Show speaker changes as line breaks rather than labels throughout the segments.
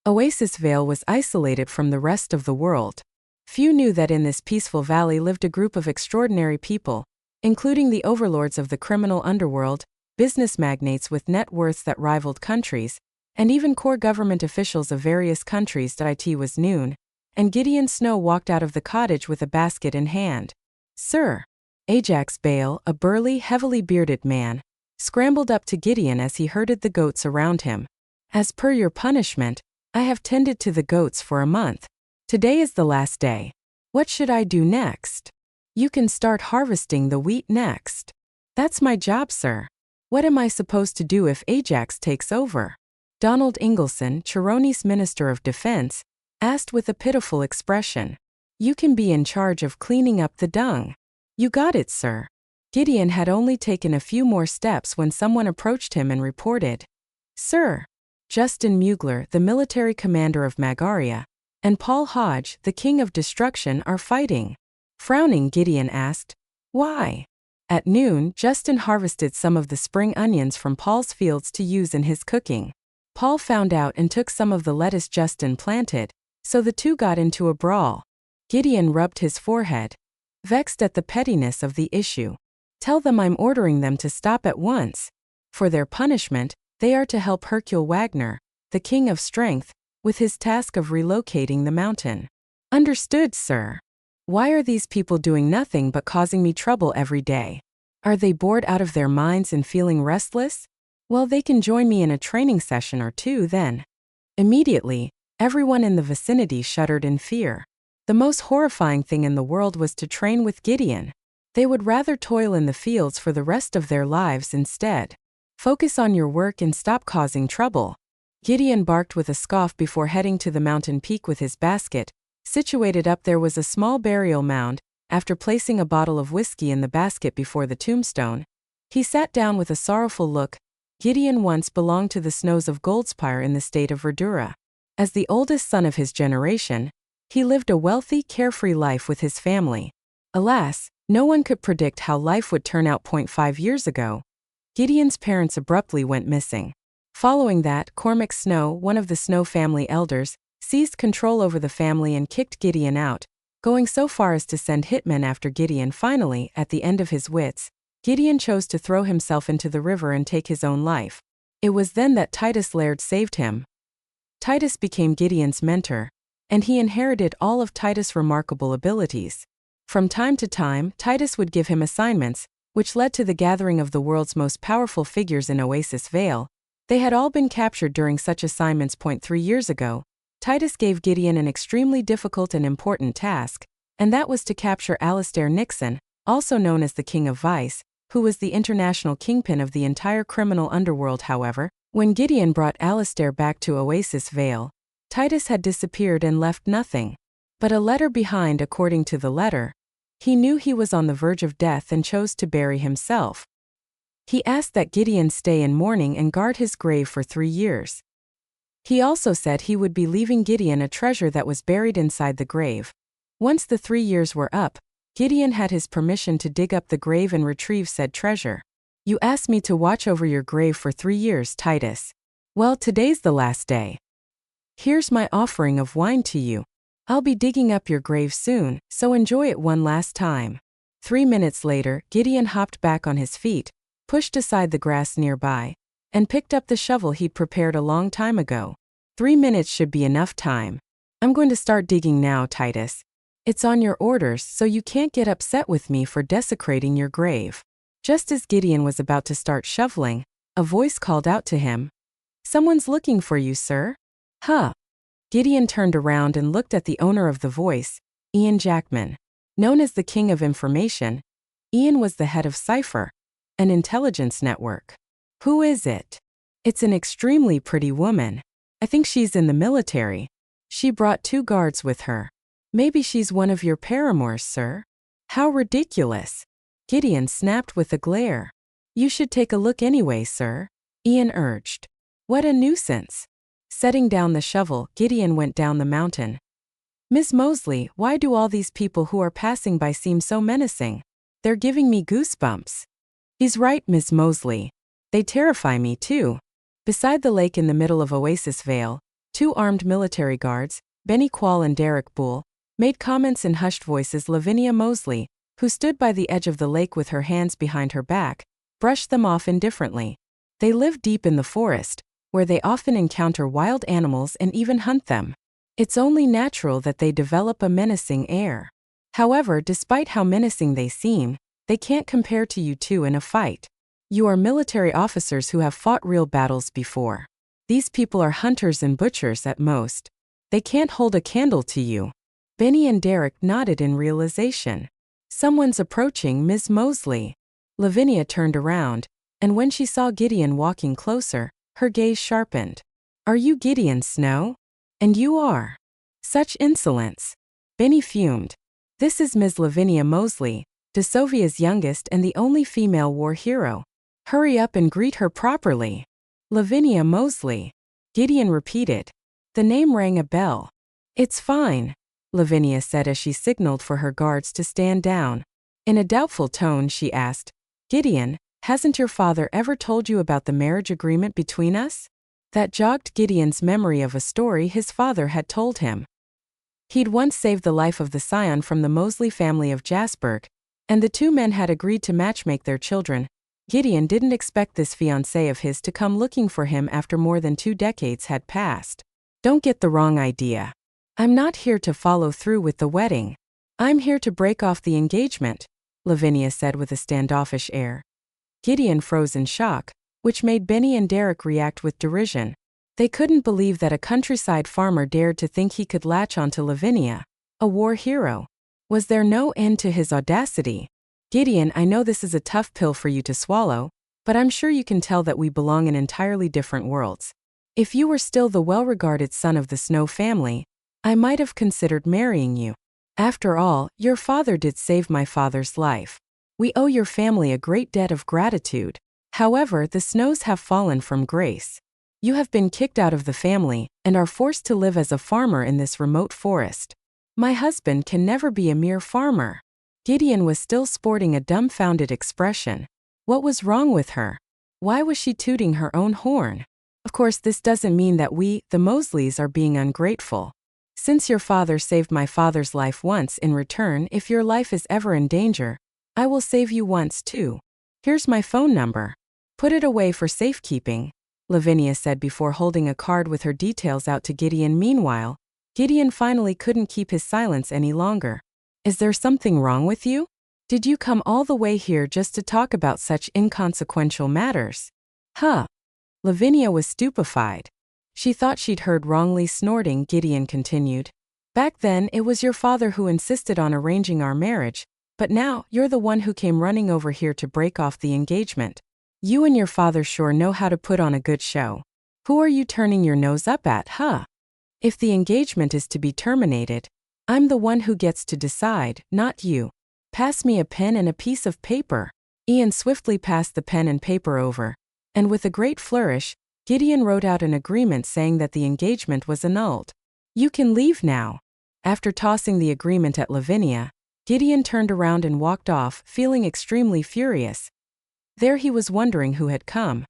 Oasis Vale was isolated from the rest of the world. Few knew that in this peaceful valley lived a group of extraordinary people, including the overlords of the criminal underworld, business magnates with net worths that rivaled countries, and even core government officials of various countries. It was noon, and Gideon Snow walked out of the cottage with a basket in hand. "Sir." Ajax Bale, a burly, heavily bearded man, scrambled up to Gideon as he herded the goats around him. "As per your punishment, I have tended to the goats for a month. Today is the last day. What should I do next?" "You can start harvesting the wheat next." "That's my job, sir. What am I supposed to do if Ajax takes over?" Donald Ingleson, Chironi's Minister of Defense, asked with a pitiful expression. "You can be in charge of cleaning up the dung." "You got it, sir." Gideon had only taken a few more steps when someone approached him and reported, "Sir, Justin Mugler, the military commander of Magaria, and Paul Hodge, the king of destruction, are fighting." Frowning, Gideon asked, "Why?" At noon, Justin harvested some of the spring onions from Paul's fields to use in his cooking. Paul found out and took some of the lettuce Justin planted, so the two got into a brawl. Gideon rubbed his forehead, vexed at the pettiness of the issue. "Tell them I'm ordering them to stop at once. For their punishment, they are to help Hercule Wagner, the king of strength, with his task of relocating the mountain." "Understood, sir." "Why are these people doing nothing but causing me trouble every day? Are they bored out of their minds and feeling restless? Well, they can join me in a training session or two then." Immediately, everyone in the vicinity shuddered in fear. The most horrifying thing in the world was to train with Gideon. They would rather toil in the fields for the rest of their lives instead. "Focus on your work and stop causing trouble." Gideon barked with a scoff before heading to the mountain peak with his basket. Situated up there was a small burial mound. After placing a bottle of whiskey in the basket before the tombstone, he sat down with a sorrowful look. Gideon once belonged to the snows of Goldspire in the state of Verdura. As the oldest son of his generation, he lived a wealthy, carefree life with his family. Alas, no one could predict how life would turn out. 5 years ago, Gideon's parents abruptly went missing. Following that, Cormac Snow, one of the Snow family elders, seized control over the family and kicked Gideon out, going so far as to send hitmen after Gideon. Finally, at the end of his wits, Gideon chose to throw himself into the river and take his own life. It was then that Titus Laird saved him. Titus became Gideon's mentor, and he inherited all of Titus' remarkable abilities. From time to time, Titus would give him assignments, which led to the gathering of the world's most powerful figures in Oasis Vale. They had all been captured during such assignments. 3 years ago, Titus gave Gideon an extremely difficult and important task, and that was to capture Alastair Nixon, also known as the King of Vice, who was the international kingpin of the entire criminal underworld. However, when Gideon brought Alastair back to Oasis Vale, Titus had disappeared and left nothing but a letter behind. According to the letter, he knew he was on the verge of death and chose to bury himself. He asked that Gideon stay in mourning and guard his grave for 3 years. He also said he would be leaving Gideon a treasure that was buried inside the grave. Once the 3 years were up, Gideon had his permission to dig up the grave and retrieve said treasure. "You asked me to watch over your grave for 3 years, Titus. Well, today's the last day. Here's my offering of wine to you. I'll be digging up your grave soon, so enjoy it one last time." 3 minutes later, Gideon hopped back on his feet, pushed aside the grass nearby, and picked up the shovel he'd prepared a long time ago. 3 minutes should be enough time. "I'm going to start digging now, Titus. It's on your orders, so you can't get upset with me for desecrating your grave." Just as Gideon was about to start shoveling, a voice called out to him, "Someone's looking for you, sir." "Huh." Gideon turned around and looked at the owner of the voice, Ian Jackman. Known as the King of Information, Ian was the head of Cypher, an intelligence network. "Who is it?" "It's an extremely pretty woman. I think she's in the military. She brought 2 guards with her. Maybe she's one of your paramours, sir." "How ridiculous." Gideon snapped with a glare. "You should take a look anyway, sir," Ian urged. "What a nuisance." Setting down the shovel, Gideon went down the mountain. "Miss Mosley, why do all these people who are passing by seem so menacing? They're giving me goosebumps." "He's right, Miss Mosley. They terrify me too." Beside the lake in the middle of Oasis Vale, Two armed military guards, Benny Quall and Derek Bull, made comments in hushed voices. Lavinia Mosley, who stood by the edge of the lake with her hands behind her back, brushed them off indifferently. They live deep in the forest, where they often encounter wild animals and even hunt them. It's only natural that they develop a menacing air. However, despite how menacing they seem, they can't compare to you two in a fight. You are military officers who have fought real battles before. These people are hunters and butchers at most. They can't hold a candle to you. Benny and Derek nodded in realization. Someone's approaching, Ms. Mosley. Lavinia turned around, and when she saw Gideon walking closer, her gaze sharpened. Are you Gideon Snow? And you are. Such insolence. Benny fumed. This is Ms. Lavinia Mosley, DeSovia's youngest and the only female war hero. Hurry up and greet her properly. Lavinia Mosley. Gideon repeated. The name rang a bell. It's fine, Lavinia said as she signaled for her guards to stand down. In a doubtful tone, she asked, Gideon, hasn't your father ever told you about the marriage agreement between us? That jogged Gideon's memory of a story his father had told him. He'd once saved the life of the scion from the Mosley family of Jasburg, and the two men had agreed to matchmake their children. Gideon didn't expect this fiancée of his to come looking for him after more than 2 decades had passed. Don't get the wrong idea. I'm not here to follow through with the wedding. I'm here to break off the engagement, Lavinia said with a standoffish air. Gideon froze in shock, which made Benny and Derek react with derision. They couldn't believe that a countryside farmer dared to think he could latch onto Lavinia, a war hero. Was there no end to his audacity? Gideon, I know this is a tough pill for you to swallow, but I'm sure you can tell that we belong in entirely different worlds. If you were still the well-regarded son of the Snow family, I might have considered marrying you. After all, your father did save my father's life. We owe your family a great debt of gratitude. However, the Snows have fallen from grace. You have been kicked out of the family and are forced to live as a farmer in this remote forest. My husband can never be a mere farmer. Gideon was still sporting a dumbfounded expression. What was wrong with her? Why was she tooting her own horn? Of course, this doesn't mean that we, the Mosleys, are being ungrateful. Since your father saved my father's life once, in return, if your life is ever in danger, I will save you once too. Here's my phone number. Put it away for safekeeping, Lavinia said before holding a card with her details out to Gideon. Meanwhile, Gideon finally couldn't keep his silence any longer. Is there something wrong with you? Did you come all the way here just to talk about such inconsequential matters? Huh. Lavinia was stupefied. She thought she'd heard wrongly. Snorting, Gideon continued. Back then, it was your father who insisted on arranging our marriage, but now, you're the one who came running over here to break off the engagement. You and your father sure know how to put on a good show. Who are you turning your nose up at, huh? If the engagement is to be terminated, I'm the one who gets to decide, not you. Pass me a pen and a piece of paper. Ian swiftly passed the pen and paper over, and with a great flourish, Gideon wrote out an agreement saying that the engagement was annulled. You can leave now. After tossing the agreement at Lavinia, Gideon turned around and walked off, feeling extremely furious. There he was wondering who had come.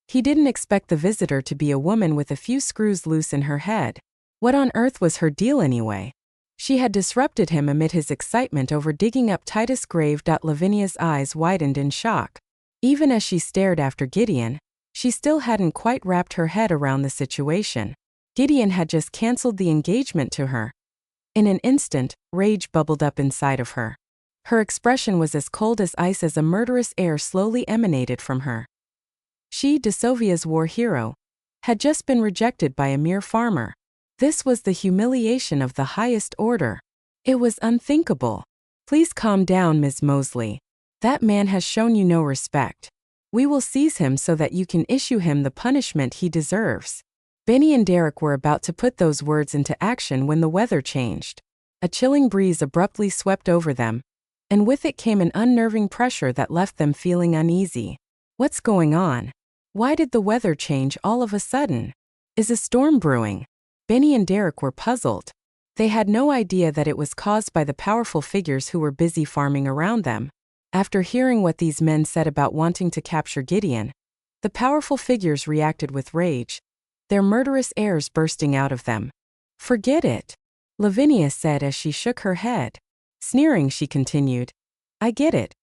He didn't expect the visitor to be a woman with a few screws loose in her head. What on earth was her deal anyway? She had disrupted him amid his excitement over digging up Titus' grave. Lavinia's eyes widened in shock. Even as she stared after Gideon, she still hadn't quite wrapped her head around the situation. Gideon had just cancelled the engagement to her. In an instant, rage bubbled up inside of her. Her expression was as cold as ice as a murderous air slowly emanated from her. She, DeSovia's war hero, had just been rejected by a mere farmer. This was the humiliation of the highest order. It was unthinkable. Please calm down, Ms. Mosley. That man has shown you no respect. We will seize him so that you can issue him the punishment he deserves. Benny and Derek were about to put those words into action when the weather changed. A chilling breeze abruptly swept over them, and with it came an unnerving pressure that left them feeling uneasy. What's going on? Why did the weather change all of a sudden? Is a storm brewing? Benny and Derek were puzzled. They had no idea that it was caused by the powerful figures who were busy farming around them. After hearing what these men said about wanting to capture Gideon, the powerful figures reacted with rage. their murderous airs bursting out of them. "Forget it," Lavinia said as she shook her head. Sneering, she continued, "I get it.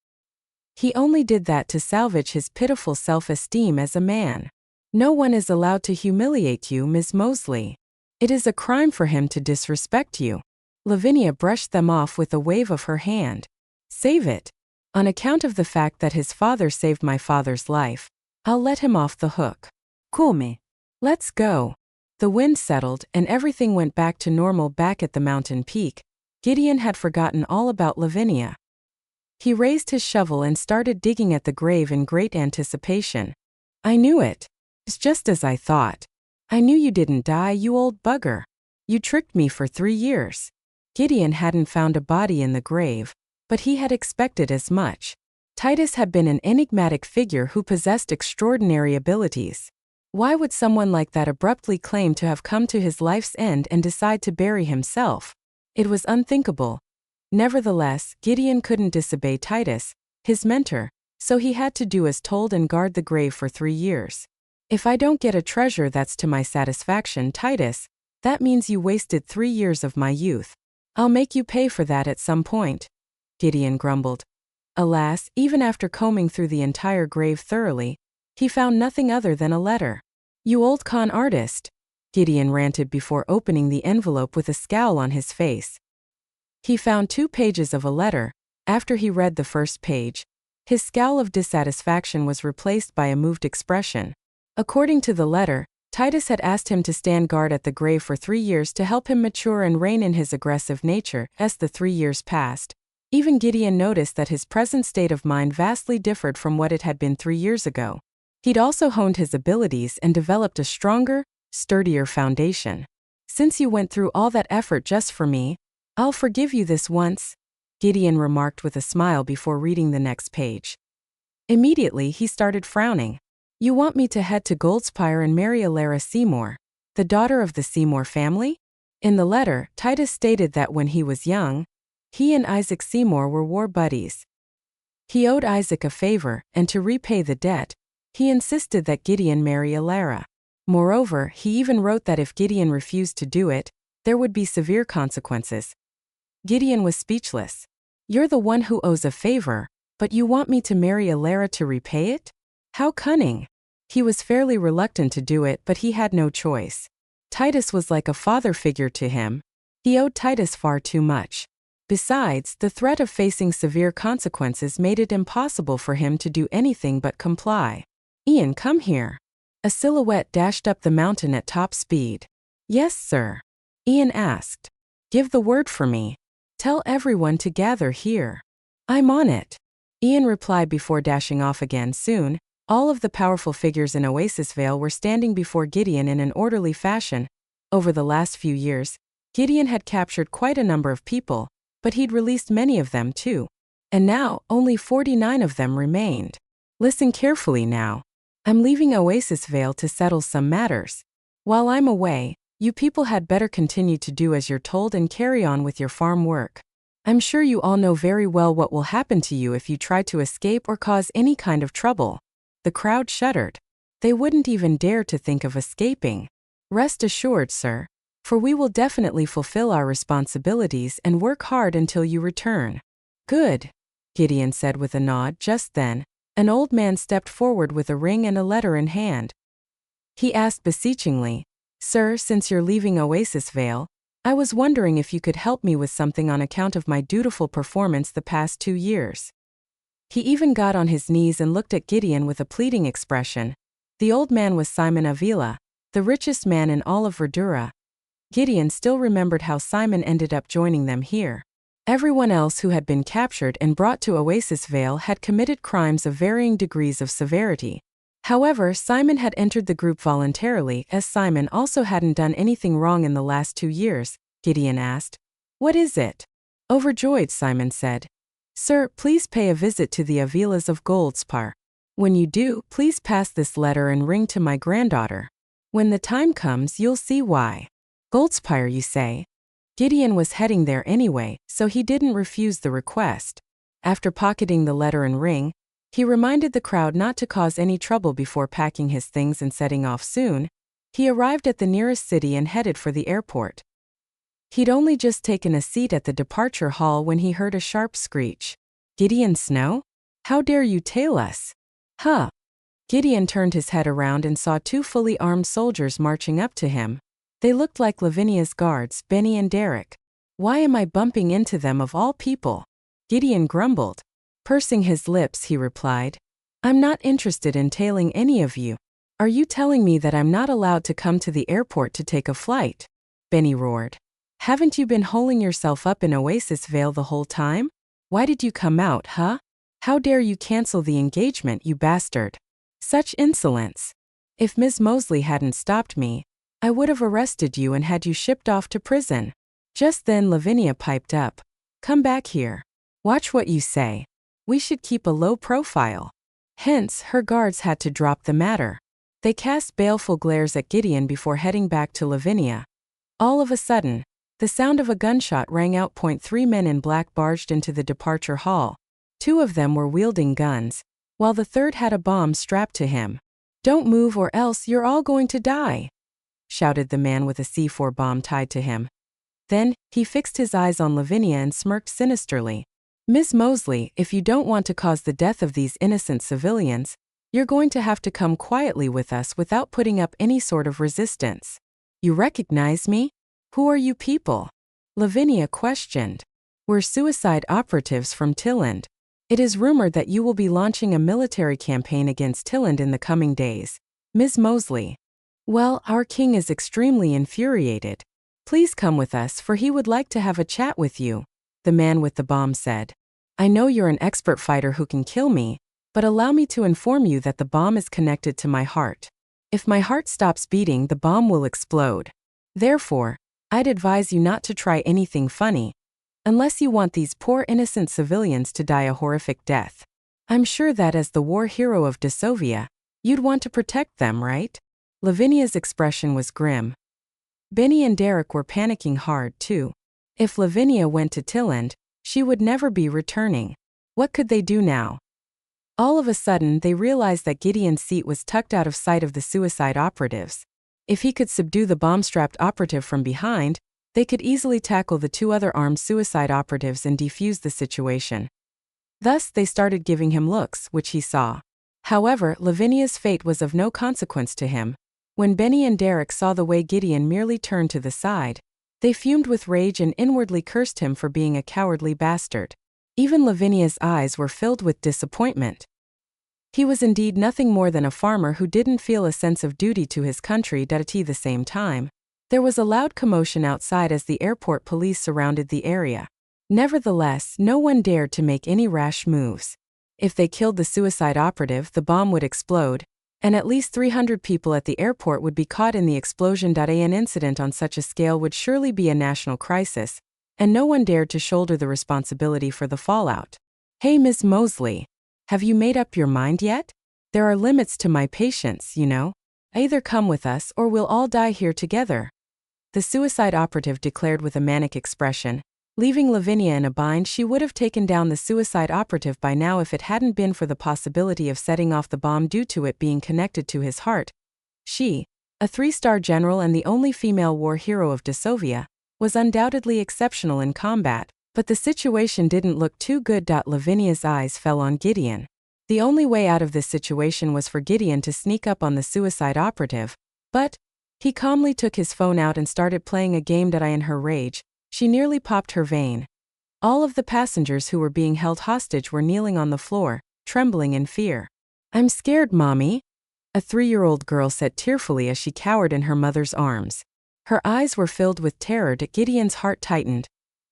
He only did that to salvage his pitiful self-esteem as a man. No one is allowed to humiliate you, Miss Mosley. It is a crime for him to disrespect you." Lavinia brushed them off with a wave of her hand. "Save it. On account of the fact that his father saved my father's life, I'll let him off the hook. Come. Let's go." The wind settled and everything went back to normal back at the mountain peak. Gideon had forgotten all about Lavinia. He raised his shovel and started digging at the grave in great anticipation. "I knew it. It's just as I thought. I knew you didn't die, you old bugger. You tricked me for 3 years." Gideon hadn't found a body in the grave, but he had expected as much. Titus had been an enigmatic figure who possessed extraordinary abilities. Why would someone like that abruptly claim to have come to his life's end and decide to bury himself? It was unthinkable. Nevertheless, Gideon couldn't disobey Titus, his mentor, so he had to do as told and guard the grave for 3 years. "If I don't get a treasure that's to my satisfaction, Titus, that means you wasted 3 years of my youth. I'll make you pay for that at some point," Gideon grumbled. Alas, even after combing through the entire grave thoroughly, he found nothing other than a letter. "You old con artist," Gideon ranted before opening the envelope with a scowl on his face. He found 2 pages of a letter. After he read the first page, his scowl of dissatisfaction was replaced by a moved expression. According to the letter, Titus had asked him to stand guard at the grave for 3 years to help him mature and rein in his aggressive nature. As the 3 years passed, even Gideon noticed that his present state of mind vastly differed from what it had been 3 years ago. He'd also honed his abilities and developed a stronger, sturdier foundation. "Since you went through all that effort just for me, I'll forgive you this once," Gideon remarked with a smile before reading the next page. Immediately, he started frowning. "You want me to head to Goldspire and marry Alara Seymour, the daughter of the Seymour family?" In the letter, Titus stated that when he was young, he and Isaac Seymour were war buddies. He owed Isaac a favor, and to repay the debt, he insisted that Gideon marry Alara. Moreover, he even wrote that if Gideon refused to do it, there would be severe consequences. Gideon was speechless. "You're the one who owes a favor, but you want me to marry Alara to repay it? How cunning." He was fairly reluctant to do it, but he had no choice. Titus was like a father figure to him. He owed Titus far too much. Besides, the threat of facing severe consequences made it impossible for him to do anything but comply. "Ian, come here." A silhouette dashed up the mountain at top speed. "Yes, sir?" Ian asked. "Give the word for me. Tell everyone to gather here." "I'm on it," Ian replied before dashing off again. Soon, all of the powerful figures in Oasis Vale were standing before Gideon in an orderly fashion. Over the last few years, Gideon had captured quite a number of people, but he'd released many of them too. And now, only 49 of them remained. "Listen carefully now. I'm leaving Oasis Vale to settle some matters. While I'm away, you people had better continue to do as you're told and carry on with your farm work. I'm sure you all know very well what will happen to you if you try to escape or cause any kind of trouble." The crowd shuddered. They wouldn't even dare to think of escaping. "Rest assured, sir, for we will definitely fulfill our responsibilities and work hard until you return." "Good," Gideon said with a nod. Just then, an old man stepped forward with a ring and a letter in hand. He asked beseechingly, "Sir, since you're leaving Oasis Vale, I was wondering if you could help me with something on account of my dutiful performance the past 2 years. He even got on his knees and looked at Gideon with a pleading expression. The old man was Simon Avila, the richest man in all of Verdura. Gideon still remembered how Simon ended up joining them here. Everyone else who had been captured and brought to Oasis Vale had committed crimes of varying degrees of severity. However, Simon had entered the group voluntarily, as Simon also hadn't done anything wrong in the last 2 years. Gideon asked, "What is it?" Overjoyed, Simon said, "Sir, please pay a visit to the Avilas of Goldspar. When you do, please pass this letter and ring to my granddaughter. When the time comes, you'll see why." "Goldspire, you say?" Gideon was heading there anyway, so he didn't refuse the request. After pocketing the letter and ring, he reminded the crowd not to cause any trouble before packing his things and setting off soon. He arrived at the nearest city and headed for the airport. He'd only just taken a seat at the departure hall when he heard a sharp screech. "Gideon Snow? How dare you tail us?" "Huh." Gideon turned his head around and saw two fully armed soldiers marching up to him. They looked like Lavinia's guards, Benny and Derek. "Why am I bumping into them of all people?" Gideon grumbled. Pursing his lips, he replied, "I'm not interested in tailing any of you. Are you telling me that I'm not allowed to come to the airport to take a flight?" Benny roared. "Haven't you been holing yourself up in Oasis Vale the whole time? Why did you come out, huh? How dare you cancel the engagement, you bastard? Such insolence. If Ms. Mosley hadn't stopped me, I would have arrested you and had you shipped off to prison." Just then Lavinia piped up. "Come back here. Watch what you say. We should keep a low profile." Hence, her guards had to drop the matter. They cast baleful glares at Gideon before heading back to Lavinia. All of a sudden, the sound of a gunshot rang out. 3 men in black barged into the departure hall. 2 of them were wielding guns, while the third had a bomb strapped to him. "Don't move or else you're all going to die," shouted the man with a C4 bomb tied to him. Then, he fixed his eyes on Lavinia and smirked sinisterly. "Ms. Mosley, if you don't want to cause the death of these innocent civilians, you're going to have to come quietly with us without putting up any sort of resistance." "You recognize me? Who are you people?" Lavinia questioned. "We're suicide operatives from Tilland. It is rumored that you will be launching a military campaign against Tilland in the coming days, Ms. Mosley. Well, our king is extremely infuriated. Please come with us for he would like to have a chat with you," the man with the bomb said. "I know you're an expert fighter who can kill me, but allow me to inform you that the bomb is connected to my heart. If my heart stops beating, the bomb will explode. Therefore, I'd advise you not to try anything funny, unless you want these poor innocent civilians to die a horrific death. I'm sure that as the war hero of Dasovia, you'd want to protect them, right?" Lavinia's expression was grim. Benny and Derek were panicking hard, too. If Lavinia went to Tilland, she would never be returning. What could they do now? All of a sudden, they realized that Gideon's seat was tucked out of sight of the suicide operatives. If he could subdue the bomb-strapped operative from behind, they could easily tackle the 2 other armed suicide operatives and defuse the situation. Thus, they started giving him looks, which he saw. However, Lavinia's fate was of no consequence to him. When Benny and Derek saw the way Gideon merely turned to the side, they fumed with rage and inwardly cursed him for being a cowardly bastard. Even Lavinia's eyes were filled with disappointment. He was indeed nothing more than a farmer who didn't feel a sense of duty to his country. At the same time, there was a loud commotion outside as the airport police surrounded the area. Nevertheless, no one dared to make any rash moves. If they killed the suicide operative, the bomb would explode, and at least 300 people at the airport would be caught in the explosion. An incident on such a scale would surely be a national crisis, and no one dared to shoulder the responsibility for the fallout. "Hey, Ms. Mosley, have you made up your mind yet? There are limits to my patience, you know. Either come with us or we'll all die here together," the suicide operative declared with a manic expression. Leaving Lavinia in a bind, she would have taken down the suicide operative by now if it hadn't been for the possibility of setting off the bomb due to it being connected to his heart. She, a 3-star general and the only female war hero of Dasovia, was undoubtedly exceptional in combat, but the situation didn't look too good. Lavinia's eyes fell on Gideon. The only way out of this situation was for Gideon to sneak up on the suicide operative, but he calmly took his phone out and started playing a game. In her rage, she nearly popped her vein. All of the passengers who were being held hostage were kneeling on the floor, trembling in fear. "I'm scared, Mommy," a 3-year-old girl said tearfully as she cowered in her mother's arms. Her eyes were filled with terror. Gideon's heart tightened.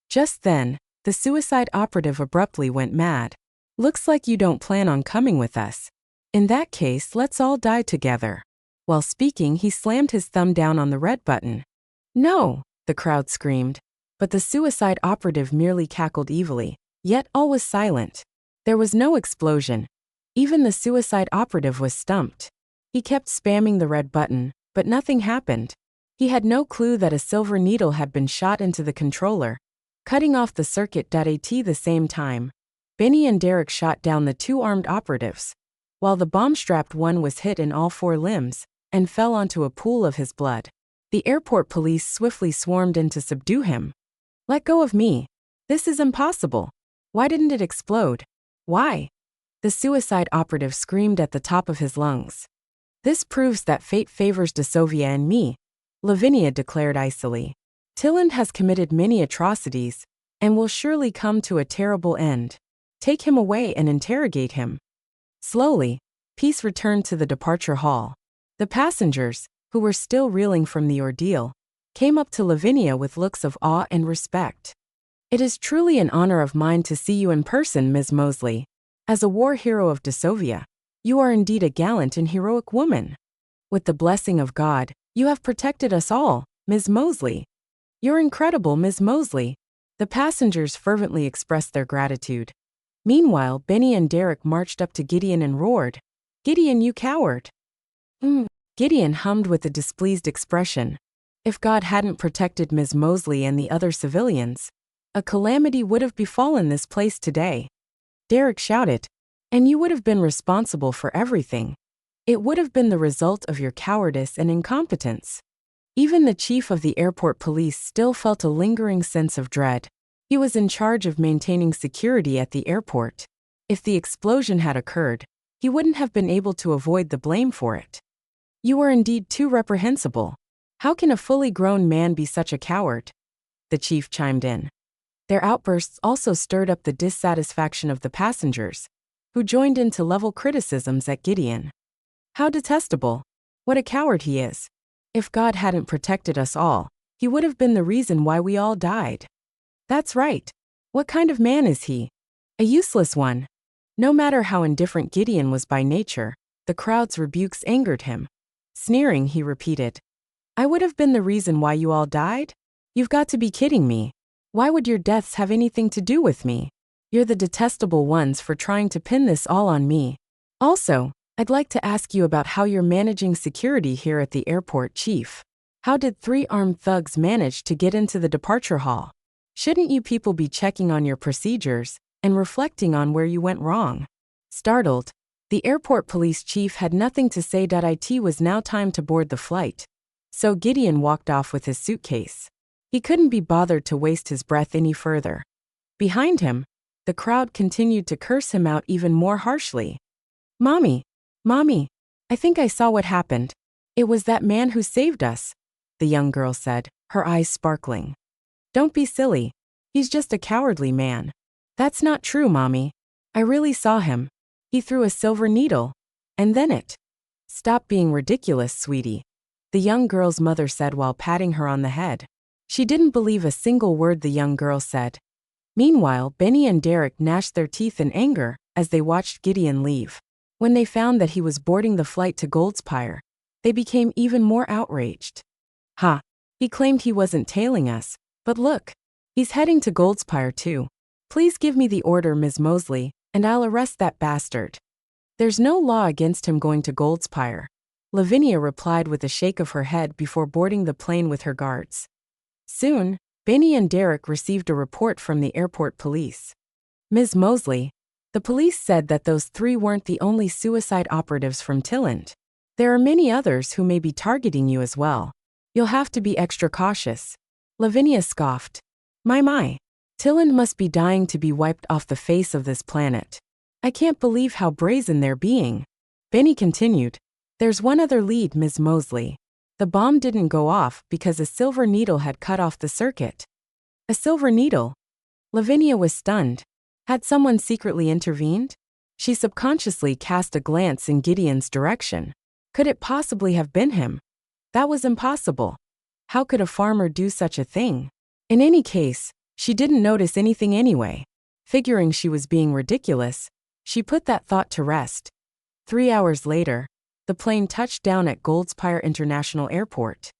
Just then, the suicide operative abruptly went mad. "Looks like you don't plan on coming with us. In that case, let's all die together." While speaking, he slammed his thumb down on the red button. "No!" the crowd screamed. But the suicide operative merely cackled evilly, yet all was silent. There was no explosion. Even the suicide operative was stumped. He kept spamming the red button, but nothing happened. He had no clue that a silver needle had been shot into the controller, cutting off the circuit. At the same time, Benny and Derek shot down the 2 armed operatives. While the bomb-strapped one was hit in all 4 limbs, and fell onto a pool of his blood. The airport police swiftly swarmed in to subdue him. "Let go of me. This is impossible. Why didn't it explode? Why?" The suicide operative screamed at the top of his lungs. "This proves that fate favors Dasovia and me," Lavinia declared icily. "Tilland has committed many atrocities, and will surely come to a terrible end. Take him away and interrogate him." Slowly, peace returned to the departure hall. The passengers, who were still reeling from the ordeal, came up to Lavinia with looks of awe and respect. "It is truly an honor of mine to see you in person, Ms. Mosley. As a war hero of Dasovia, you are indeed a gallant and heroic woman. With the blessing of God, you have protected us all, Ms. Mosley. You're incredible, Ms. Mosley." The passengers fervently expressed their gratitude. Meanwhile, Benny and Derek marched up to Gideon and roared, "Gideon, you coward!" Gideon hummed with a displeased expression. If God hadn't protected Ms. Mosley and the other civilians, a calamity would have befallen this place today. Derek shouted, "And you would have been responsible for everything. It would have been the result of your cowardice and incompetence." Even the chief of the airport police still felt a lingering sense of dread. He was in charge of maintaining security at the airport. If the explosion had occurred, he wouldn't have been able to avoid the blame for it. "You are indeed too reprehensible. How can a fully grown man be such a coward?" the chief chimed in. Their outbursts also stirred up the dissatisfaction of the passengers, who joined in to level criticisms at Gideon. "How detestable! What a coward he is! If God hadn't protected us all, he would have been the reason why we all died." "That's right. What kind of man is he? A useless one." No matter how indifferent Gideon was by nature, the crowd's rebukes angered him. Sneering, he repeated, "I would have been the reason why you all died? You've got to be kidding me. Why would your deaths have anything to do with me? You're the detestable ones for trying to pin this all on me. Also, I'd like to ask you about how you're managing security here at the airport, Chief. How did 3 armed thugs manage to get into the departure hall? Shouldn't you people be checking on your procedures and reflecting on where you went wrong?" Startled, the airport police chief had nothing to say. It was now time to board the flight. So Gideon walked off with his suitcase. He couldn't be bothered to waste his breath any further. Behind him, the crowd continued to curse him out even more harshly. Mommy, I think I saw what happened. It was that man who saved us," the young girl said, her eyes sparkling. "Don't be silly. He's just a cowardly man." "That's not true, Mommy. I really saw him. He threw a silver needle. And then it." "Stop being ridiculous, sweetie," the young girl's mother said while patting her on the head. She didn't believe a single word the young girl said. Meanwhile, Benny and Derek gnashed their teeth in anger as they watched Gideon leave. When they found that he was boarding the flight to Goldspire, they became even more outraged. "Ha! He claimed he wasn't tailing us, but look, he's heading to Goldspire too. Please give me the order, Ms. Mosley, and I'll arrest that bastard." "There's no law against him going to Goldspire," Lavinia replied with a shake of her head before boarding the plane with her guards. Soon, Benny and Derek received a report from the airport police. "Ms. Mosley, the police said that those 3 weren't the only suicide operatives from Tilland. There are many others who may be targeting you as well. You'll have to be extra cautious." Lavinia scoffed. My. Tilland must be dying to be wiped off the face of this planet. I can't believe how brazen they're being." Benny continued, "There's one other lead, Ms. Mosley. The bomb didn't go off because a silver needle had cut off the circuit." "A silver needle?" Lavinia was stunned. Had someone secretly intervened? She subconsciously cast a glance in Gideon's direction. Could it possibly have been him? That was impossible. How could a farmer do such a thing? In any case, she didn't notice anything anyway. Figuring she was being ridiculous, she put that thought to rest. 3 hours later, the plane touched down at Goldspire International Airport.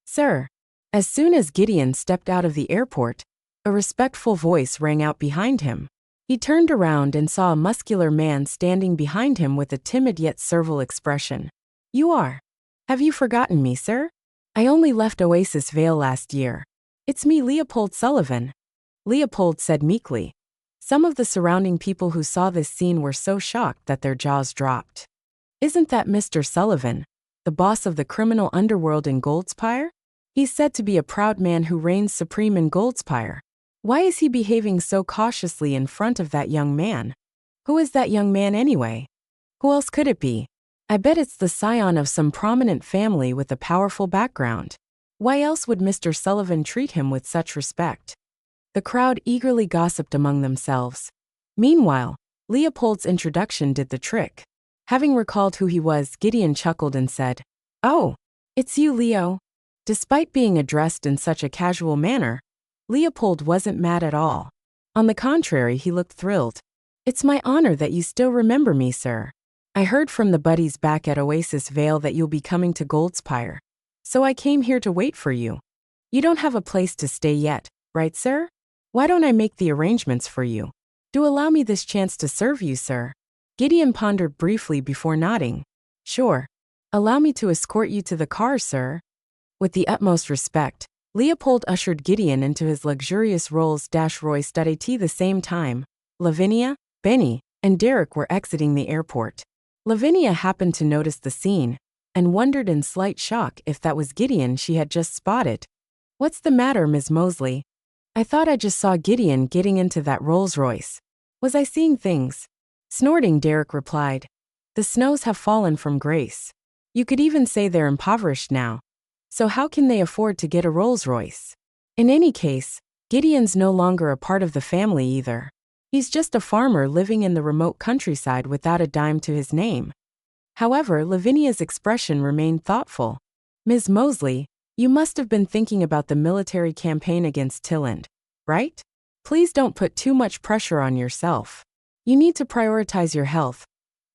"Sir." As soon as Gideon stepped out of the airport, a respectful voice rang out behind him. He turned around and saw a muscular man standing behind him with a timid yet servile expression. "You are? Have you forgotten me, sir? I only left Oasis Vale last year. It's me, Leopold Sullivan," Leopold said meekly. Some of the surrounding people who saw this scene were so shocked that their jaws dropped. "Isn't that Mr. Sullivan?" the boss of the criminal underworld in Goldspire? He's said to be a proud man who reigns supreme in Goldspire. Why is he behaving so cautiously in front of that young man? Who is that young man anyway? Who else could it be? I bet it's the scion of some prominent family with a powerful background. Why else would Mr. Sullivan treat him with such respect? The crowd eagerly gossiped among themselves. Meanwhile, Leopold's introduction did the trick. Having recalled who he was, Gideon chuckled and said, "Oh, it's you, Leo." Despite being addressed in such a casual manner, Leopold wasn't mad at all. On the contrary, he looked thrilled. "It's my honor that you still remember me, sir. I heard from the buddies back at Oasis Vale that you'll be coming to Goldspire, so I came here to wait for you. You don't have a place to stay yet, right, sir? Why don't I make the arrangements for you? Do allow me this chance to serve you, sir." Gideon pondered briefly before nodding. "Sure. Allow me to escort you to the car, sir." With the utmost respect, Leopold ushered Gideon into his luxurious Rolls-Royce. At the same time, Lavinia, Benny, and Derek were exiting the airport. Lavinia happened to notice the scene and wondered in slight shock if that was Gideon she had just spotted. "What's the matter, Ms. Mosley? I thought I just saw Gideon getting into that Rolls-Royce. Was I seeing things?" Snorting, Derek replied, "The snows have fallen from grace. You could even say they're impoverished now. So how can they afford to get a Rolls-Royce? In any case, Gideon's no longer a part of the family either. He's just a farmer living in the remote countryside without a dime to his name." However, Lavinia's expression remained thoughtful. "Ms. Mosley, you must have been thinking about the military campaign against Tilland, right? Please don't put too much pressure on yourself. You need to prioritize your health,"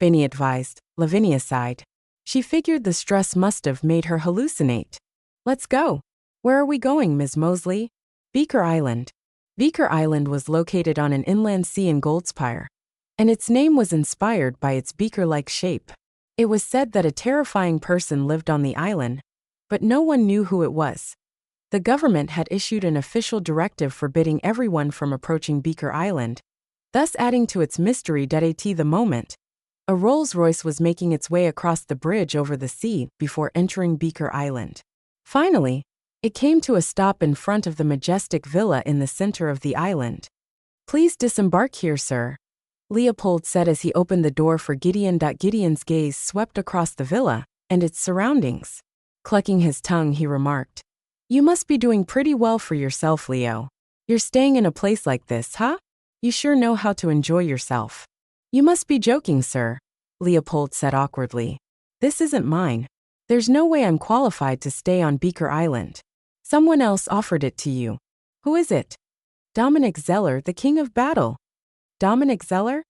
Benny advised. Lavinia sighed. She figured the stress must have made her hallucinate. "Let's go. Where are we going, Ms. Mosley?" "Beaker Island." Beaker Island was located on an inland sea in Goldspire, and its name was inspired by its beaker-like shape. It was said that a terrifying person lived on the island, but no one knew who it was. The government had issued an official directive forbidding everyone from approaching Beaker Island, thus adding to its mystery. At the moment, a Rolls-Royce was making its way across the bridge over the sea before entering Beaker Island. Finally, it came to a stop in front of the majestic villa in the center of the island. "Please disembark here, sir," Leopold said as he opened the door for Gideon. Gideon's gaze swept across the villa and its surroundings. Clucking his tongue, he remarked, "You must be doing pretty well for yourself, Leo. You're staying in a place like this, huh? You sure know how to enjoy yourself." "You must be joking, sir," Leopold said awkwardly. "This isn't mine. There's no way I'm qualified to stay on Beaker Island. Someone else offered it to you." "Who is it?" "Dominic Zeller, the King of Battle." "Dominic Zeller?"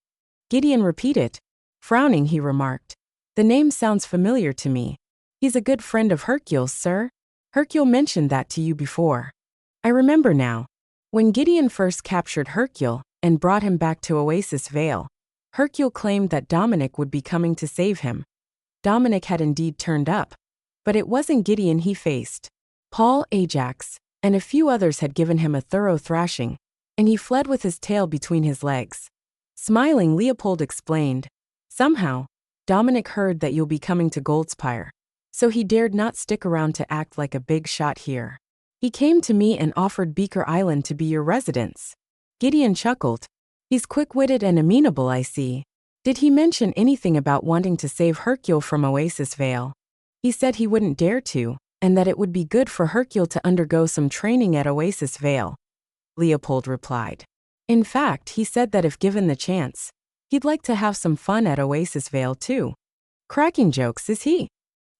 Gideon repeated. Frowning, he remarked, "The name sounds familiar to me. He's a good friend of Hercule's, sir. Hercule mentioned that to you before." "I remember now. When Gideon first captured Hercule and brought him back to Oasis Vale, Hercule claimed that Dominic would be coming to save him. Dominic had indeed turned up, but it wasn't Gideon he faced. Paul, Ajax, and a few others had given him a thorough thrashing, and he fled with his tail between his legs." Smiling, Leopold explained, "Somehow, Dominic heard that you'll be coming to Goldspire, so he dared not stick around to act like a big shot here. He came to me and offered Beaker Island to be your residence." Gideon chuckled. "He's quick-witted and amenable, I see. Did he mention anything about wanting to save Hercule from Oasis Vale?" "He said he wouldn't dare to, and that it would be good for Hercule to undergo some training at Oasis Vale," Leopold replied. "In fact, he said that if given the chance, he'd like to have some fun at Oasis Vale too." "Cracking jokes, is he?"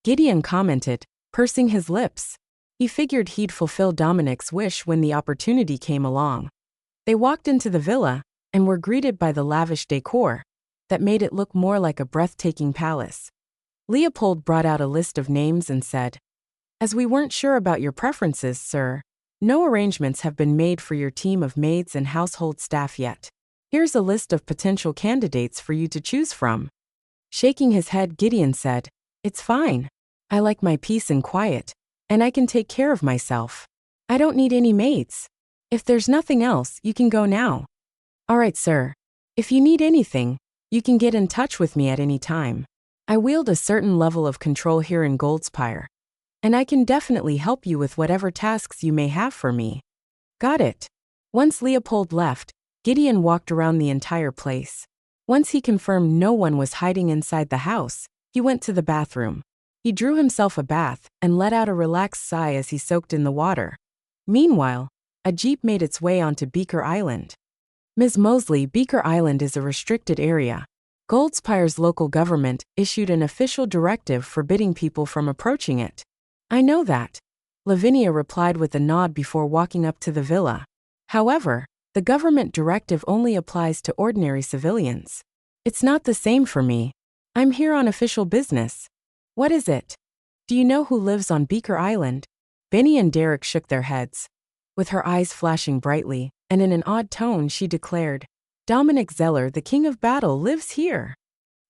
Gideon commented, pursing his lips. He figured he'd fulfill Dominic's wish when the opportunity came along. They walked into the villa and were greeted by the lavish decor that made it look more like a breathtaking palace. Leopold brought out a list of names and said, "As we weren't sure about your preferences, sir, no arrangements have been made for your team of maids and household staff yet. Here's a list of potential candidates for you to choose from." Shaking his head, Gideon said, "It's fine. I like my peace and quiet, and I can take care of myself. I don't need any maids. If there's nothing else, you can go now." "All right, sir. If you need anything, you can get in touch with me at any time." I wield a certain level of control here in Goldspire, and I can definitely help you with whatever tasks you may have for me. Got it. Once Leopold left, Gideon walked around the entire place. Once he confirmed no one was hiding inside the house, he went to the bathroom. He drew himself a bath and let out a relaxed sigh as he soaked in the water. Meanwhile, a jeep made its way onto Beaker Island. Ms. Mosley, Beaker Island is a restricted area. Goldspire's local government issued an official directive forbidding people from approaching it. I know that. Lavinia replied with a nod before walking up to the villa. However, the government directive only applies to ordinary civilians. It's not the same for me. I'm here on official business. What is it? Do you know who lives on Beaker Island? Benny and Derek shook their heads. With her eyes flashing brightly, and in an odd tone she declared, Dominic Zeller, the King of Battle, lives here.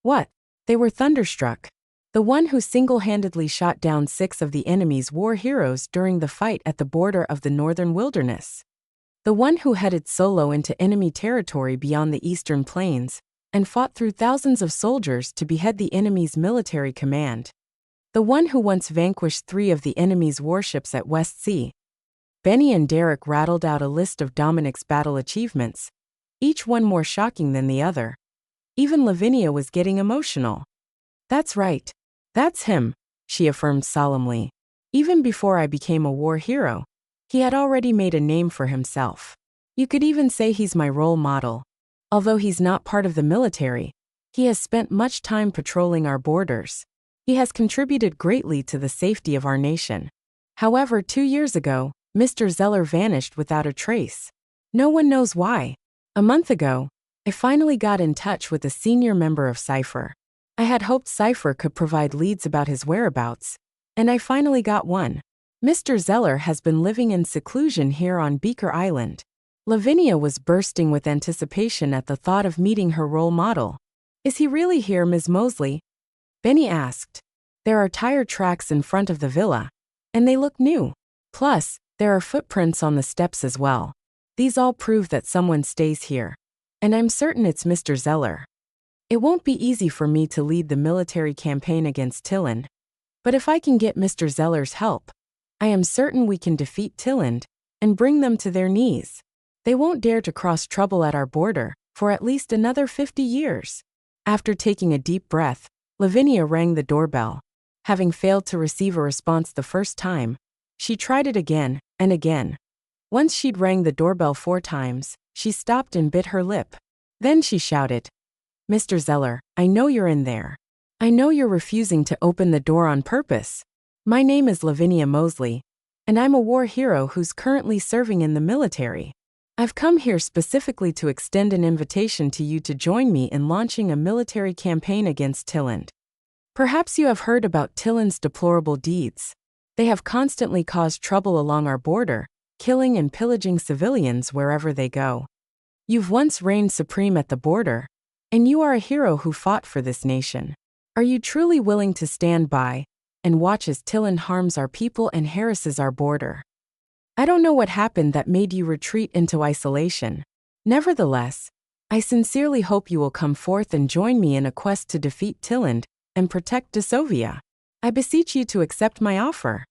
What? They were thunderstruck. The one who single-handedly shot down 6 of the enemy's war heroes during the fight at the border of the northern wilderness. The one who headed solo into enemy territory beyond the eastern plains, and fought through thousands of soldiers to behead the enemy's military command. The one who once vanquished 3 of the enemy's warships at West Sea. Benny and Derek rattled out a list of Dominic's battle achievements, each one more shocking than the other. Even Lavinia was getting emotional. That's right. That's him, she affirmed solemnly. Even before I became a war hero, he had already made a name for himself. You could even say he's my role model. Although he's not part of the military, he has spent much time patrolling our borders. He has contributed greatly to the safety of our nation. However, 2 years ago, Mr. Zeller vanished without a trace. No one knows why. A month ago, I finally got in touch with a senior member of Cypher. I had hoped Cypher could provide leads about his whereabouts, and I finally got one. Mr. Zeller has been living in seclusion here on Beaker Island. Lavinia was bursting with anticipation at the thought of meeting her role model. Is he really here, Ms. Mosley? Benny asked. There are tire tracks in front of the villa, and they look new. Plus, there are footprints on the steps as well. These all prove that someone stays here. And I'm certain it's Mr. Zeller. It won't be easy for me to lead the military campaign against Tilland. But if I can get Mr. Zeller's help, I am certain we can defeat Tilland and bring them to their knees. They won't dare to cross trouble at our border for at least another 50 years. After taking a deep breath, Lavinia rang the doorbell. Having failed to receive a response the first time, she tried it again and again. Once she'd rang the doorbell 4 times, she stopped and bit her lip. Then she shouted, Mr. Zeller, I know you're in there. I know you're refusing to open the door on purpose. My name is Lavinia Mosley, and I'm a war hero who's currently serving in the military. I've come here specifically to extend an invitation to you to join me in launching a military campaign against Tilland. Perhaps you have heard about Tilland's deplorable deeds. They have constantly caused trouble along our border, killing and pillaging civilians wherever they go. You've once reigned supreme at the border, and you are a hero who fought for this nation. Are you truly willing to stand by and watch as Tilland harms our people and harasses our border? I don't know what happened that made you retreat into isolation. Nevertheless, I sincerely hope you will come forth and join me in a quest to defeat Tilland and protect Desovia. I beseech you to accept my offer.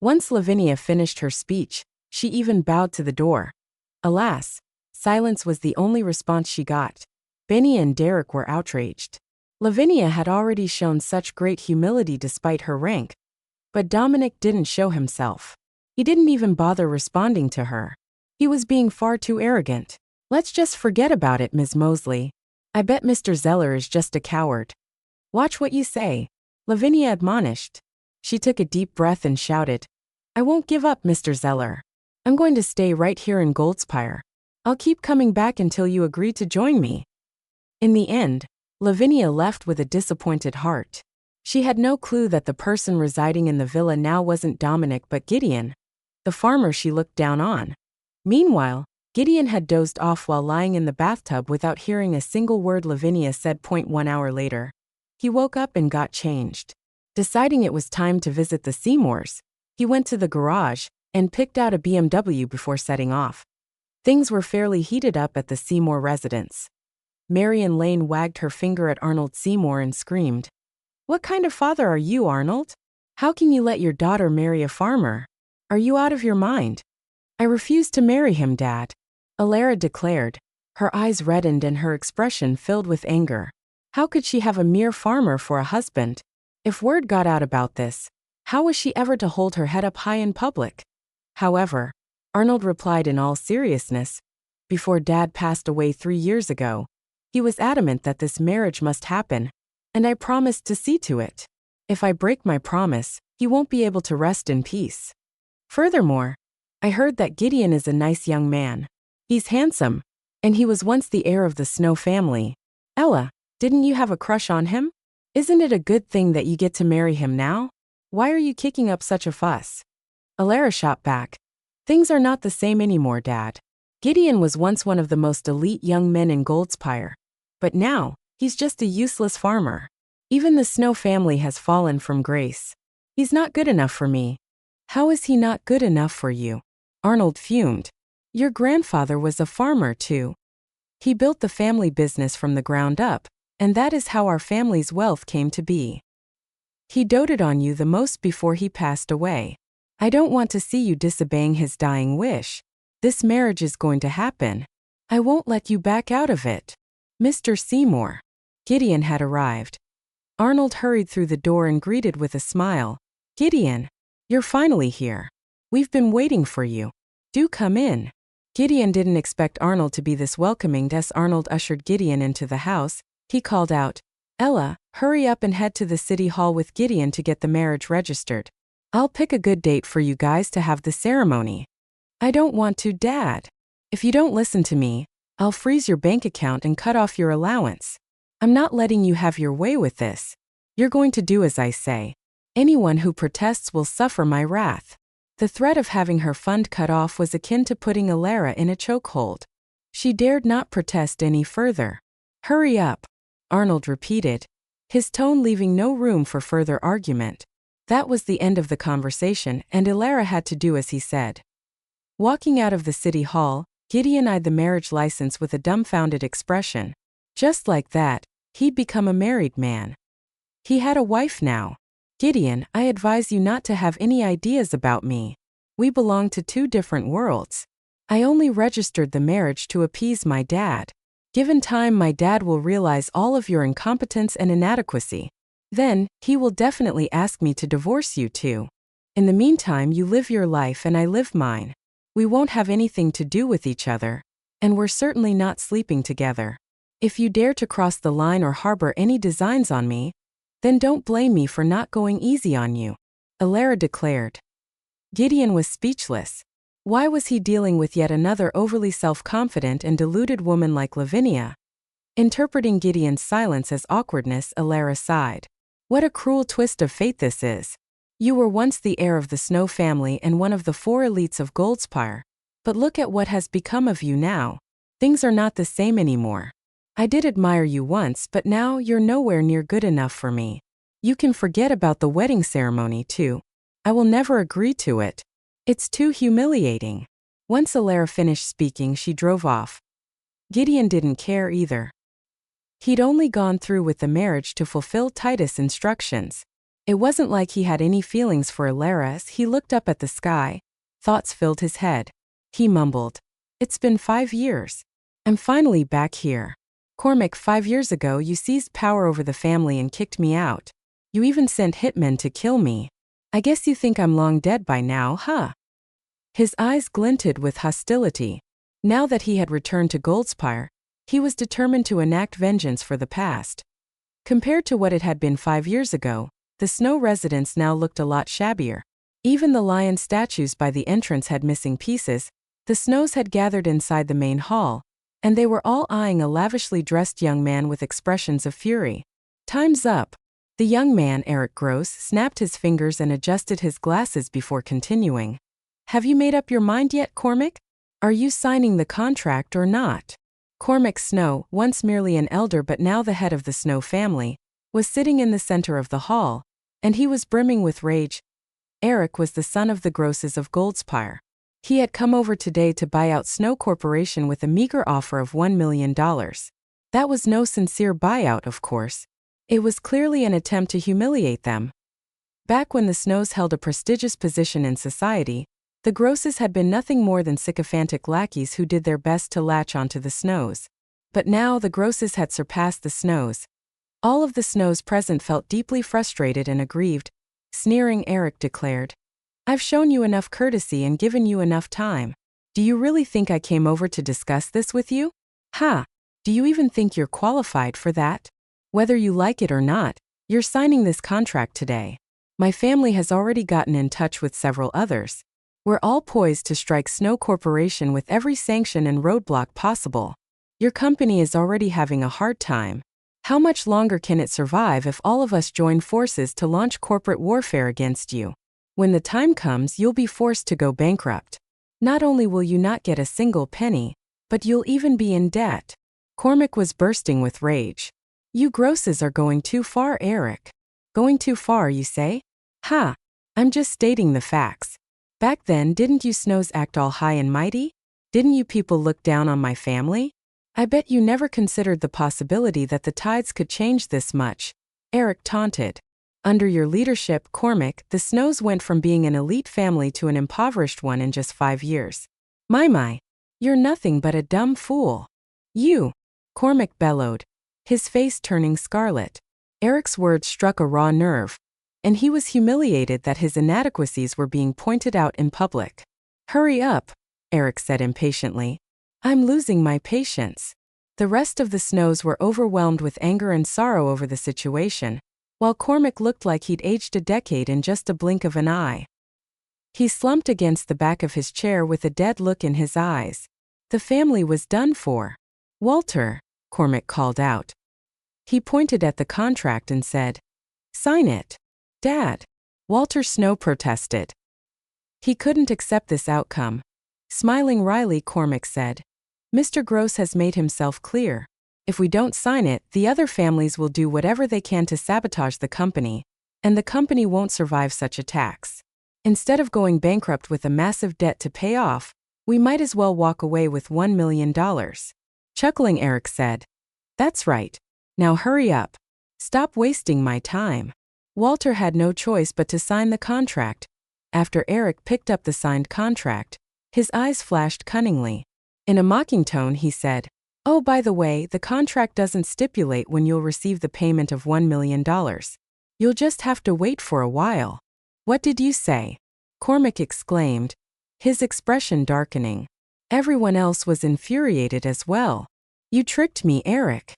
Once Lavinia finished her speech, she even bowed to the door. Alas, silence was the only response she got. Benny and Derek were outraged. Lavinia had already shown such great humility despite her rank. But Dominic didn't show himself. He didn't even bother responding to her. He was being far too arrogant. Let's just forget about it, Ms. Mosley. I bet Mr. Zeller is just a coward. Watch what you say, Lavinia admonished. She took a deep breath and shouted, I won't give up, Mr. Zeller. I'm going to stay right here in Goldspire. I'll keep coming back until you agree to join me. In the end, Lavinia left with a disappointed heart. She had no clue that the person residing in the villa now wasn't Dominic but Gideon, the farmer she looked down on. Meanwhile, Gideon had dozed off while lying in the bathtub without hearing a single word Lavinia said. 1 hour later, he woke up and got changed. Deciding it was time to visit the Seymours, he went to the garage and picked out a BMW before setting off. Things were fairly heated up at the Seymour residence. Marion Lane wagged her finger at Arnold Seymour and screamed, What kind of father are you, Arnold? How can you let your daughter marry a farmer? Are you out of your mind? I refuse to marry him, Dad, Alara declared. Her eyes reddened and her expression filled with anger. How could she have a mere farmer for a husband? If word got out about this, how was she ever to hold her head up high in public? However, Arnold replied in all seriousness. Before Dad passed away 3 years ago, he was adamant that this marriage must happen, and I promised to see to it. If I break my promise, he won't be able to rest in peace. Furthermore, I heard that Gideon is a nice young man. He's handsome, and he was once the heir of the Snow family. Ella, didn't you have a crush on him? Isn't it a good thing that you get to marry him now? Why are you kicking up such a fuss? Alara shot back. Things are not the same anymore, Dad. Gideon was once one of the most elite young men in Goldspire, but now, he's just a useless farmer. Even the Snow family has fallen from grace. He's not good enough for me. How is he not good enough for you? Arnold fumed. Your grandfather was a farmer too. He built the family business from the ground up, and that is how our family's wealth came to be. He doted on you the most before he passed away. I don't want to see you disobeying his dying wish. This marriage is going to happen. I won't let you back out of it. Mr. Seymour. Gideon had arrived. Arnold hurried through the door and greeted with a smile. Gideon, you're finally here. We've been waiting for you. Do come in. Gideon didn't expect Arnold to be this welcoming. As Arnold ushered Gideon into the house, he called out, Ella, hurry up and head to the city hall with Gideon to get the marriage registered. I'll pick a good date for you guys to have the ceremony. I don't want to, Dad. If you don't listen to me, I'll freeze your bank account and cut off your allowance. I'm not letting you have your way with this. You're going to do as I say. Anyone who protests will suffer my wrath. The threat of having her fund cut off was akin to putting Alara in a chokehold. She dared not protest any further. Hurry up, Arnold repeated, his tone leaving no room for further argument. That was the end of the conversation, and Alara had to do as he said. Walking out of the city hall, Gideon eyed the marriage license with a dumbfounded expression. Just like that, he'd become a married man. He had a wife now. Gideon, I advise you not to have any ideas about me. We belong to 2 different worlds. I only registered the marriage to appease my dad. Given time, my dad will realize all of your incompetence and inadequacy. Then, he will definitely ask me to divorce you too. In the meantime, you live your life and I live mine. We won't have anything to do with each other, and we're certainly not sleeping together. If you dare to cross the line or harbor any designs on me, then don't blame me for not going easy on you, Alara declared. Gideon was speechless. Why was he dealing with yet another overly self-confident and deluded woman like Lavinia? Interpreting Gideon's silence as awkwardness, Alara sighed. What a cruel twist of fate this is. You were once the heir of the Snow family and one of the 4 elites of Goldspire, but look at what has become of you now. Things are not the same anymore. I did admire you once, but now you're nowhere near good enough for me. You can forget about the wedding ceremony too. I will never agree to it. It's too humiliating. Once Alara finished speaking, she drove off. Gideon didn't care either. He'd only gone through with the marriage to fulfill Titus' instructions. It wasn't like he had any feelings for Alara. As he looked up at the sky, thoughts filled his head. He mumbled, It's been 5 years. I'm finally back here. Cormac, 5 years ago you seized power over the family and kicked me out. You even sent hitmen to kill me. I guess you think I'm long dead by now, huh? His eyes glinted with hostility. Now that he had returned to Goldspire, he was determined to enact vengeance for the past. Compared to what it had been 5 years ago, the Snow residence now looked a lot shabbier. Even the lion statues by the entrance had missing pieces. The Snows had gathered inside the main hall, and they were all eyeing a lavishly dressed young man with expressions of fury. Time's up. The young man, Eric Gross, snapped his fingers and adjusted his glasses before continuing. Have you made up your mind yet, Cormac? Are you signing the contract or not? Cormac Snow, once merely an elder but now the head of the Snow family, was sitting in the center of the hall, and he was brimming with rage. Eric was the son of the Grosses of Goldspire. He had come over today to buy out Snow Corporation with a meager offer of $1 million. That was no sincere buyout, of course. It was clearly an attempt to humiliate them. Back when the Snows held a prestigious position in society, the Grosses had been nothing more than sycophantic lackeys who did their best to latch onto the Snows. But now the Grosses had surpassed the Snows. All of the Snows present felt deeply frustrated and aggrieved. Sneering, Eric declared, "I've shown you enough courtesy and given you enough time. Do you really think I came over to discuss this with you? Ha! Do you even think you're qualified for that? Whether you like it or not, you're signing this contract today. My family has already gotten in touch with several others. We're all poised to strike Snow Corporation with every sanction and roadblock possible. Your company is already having a hard time. How much longer can it survive if all of us join forces to launch corporate warfare against you? When the time comes, you'll be forced to go bankrupt. Not only will you not get a single penny, but you'll even be in debt." Cormac was bursting with rage. "You Grosses are going too far, Eric. Going too far, you say? Ha! I'm just stating the facts. Back then, didn't you Snows act all high and mighty? Didn't you people look down on my family? I bet you never considered the possibility that the tides could change this much," Eric taunted. "Under your leadership, Cormac, the Snows went from being an elite family to an impoverished one in just 5 years. My, you're nothing but a dumb fool. You," Cormac bellowed, his face turning scarlet. Eric's words struck a raw nerve, and he was humiliated that his inadequacies were being pointed out in public. "Hurry up," Eric said impatiently. "I'm losing my patience." The rest of the Snows were overwhelmed with anger and sorrow over the situation, while Cormac looked like he'd aged a decade in just a blink of an eye. He slumped against the back of his chair with a dead look in his eyes. The family was done for. "Walter," Cormac called out. He pointed at the contract and said, "Sign it." "Dad," Walter Snow protested. He couldn't accept this outcome. Smiling wryly, Cormac said, "Mr. Gross has made himself clear. If we don't sign it, the other families will do whatever they can to sabotage the company, and the company won't survive such attacks. Instead of going bankrupt with a massive debt to pay off, we might as well walk away with $1 million. Chuckling, Eric said, "That's right. Now hurry up. Stop wasting my time." Walter had no choice but to sign the contract. After Eric picked up the signed contract, his eyes flashed cunningly. In a mocking tone, he said, "Oh, by the way, the contract doesn't stipulate when you'll receive the payment of $1 million. You'll just have to wait for a while." "What did you say?" Cormac exclaimed, his expression darkening. Everyone else was infuriated as well. "You tricked me, Eric.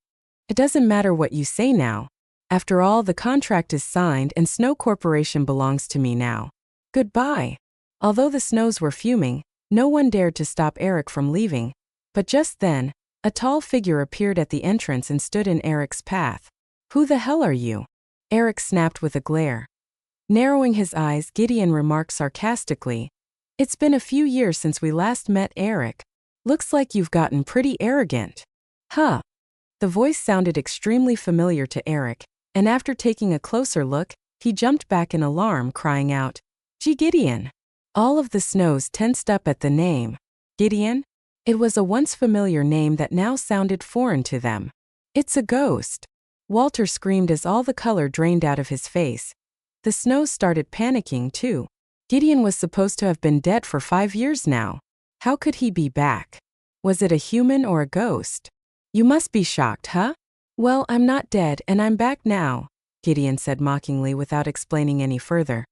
It doesn't matter what you say now. After all, the contract is signed and Snow Corporation belongs to me now. Goodbye." Although the Snows were fuming, no one dared to stop Eric from leaving. But just then, a tall figure appeared at the entrance and stood in Eric's path. "Who the hell are you?" Eric snapped with a glare. Narrowing his eyes, Gideon remarked sarcastically, "It's been a few years since we last met, Eric. Looks like you've gotten pretty arrogant." "Huh." The voice sounded extremely familiar to Eric, and after taking a closer look, he jumped back in alarm, crying out, "Gee, Gideon!" All of the Snows tensed up at the name. Gideon? It was a once familiar name that now sounded foreign to them. "It's a ghost!" Walter screamed as all the color drained out of his face. The Snows started panicking too. Gideon was supposed to have been dead for 5 years now. How could he be back? Was it a human or a ghost? "You must be shocked, huh? Well, I'm not dead and I'm back now," Gideon said mockingly without explaining any further.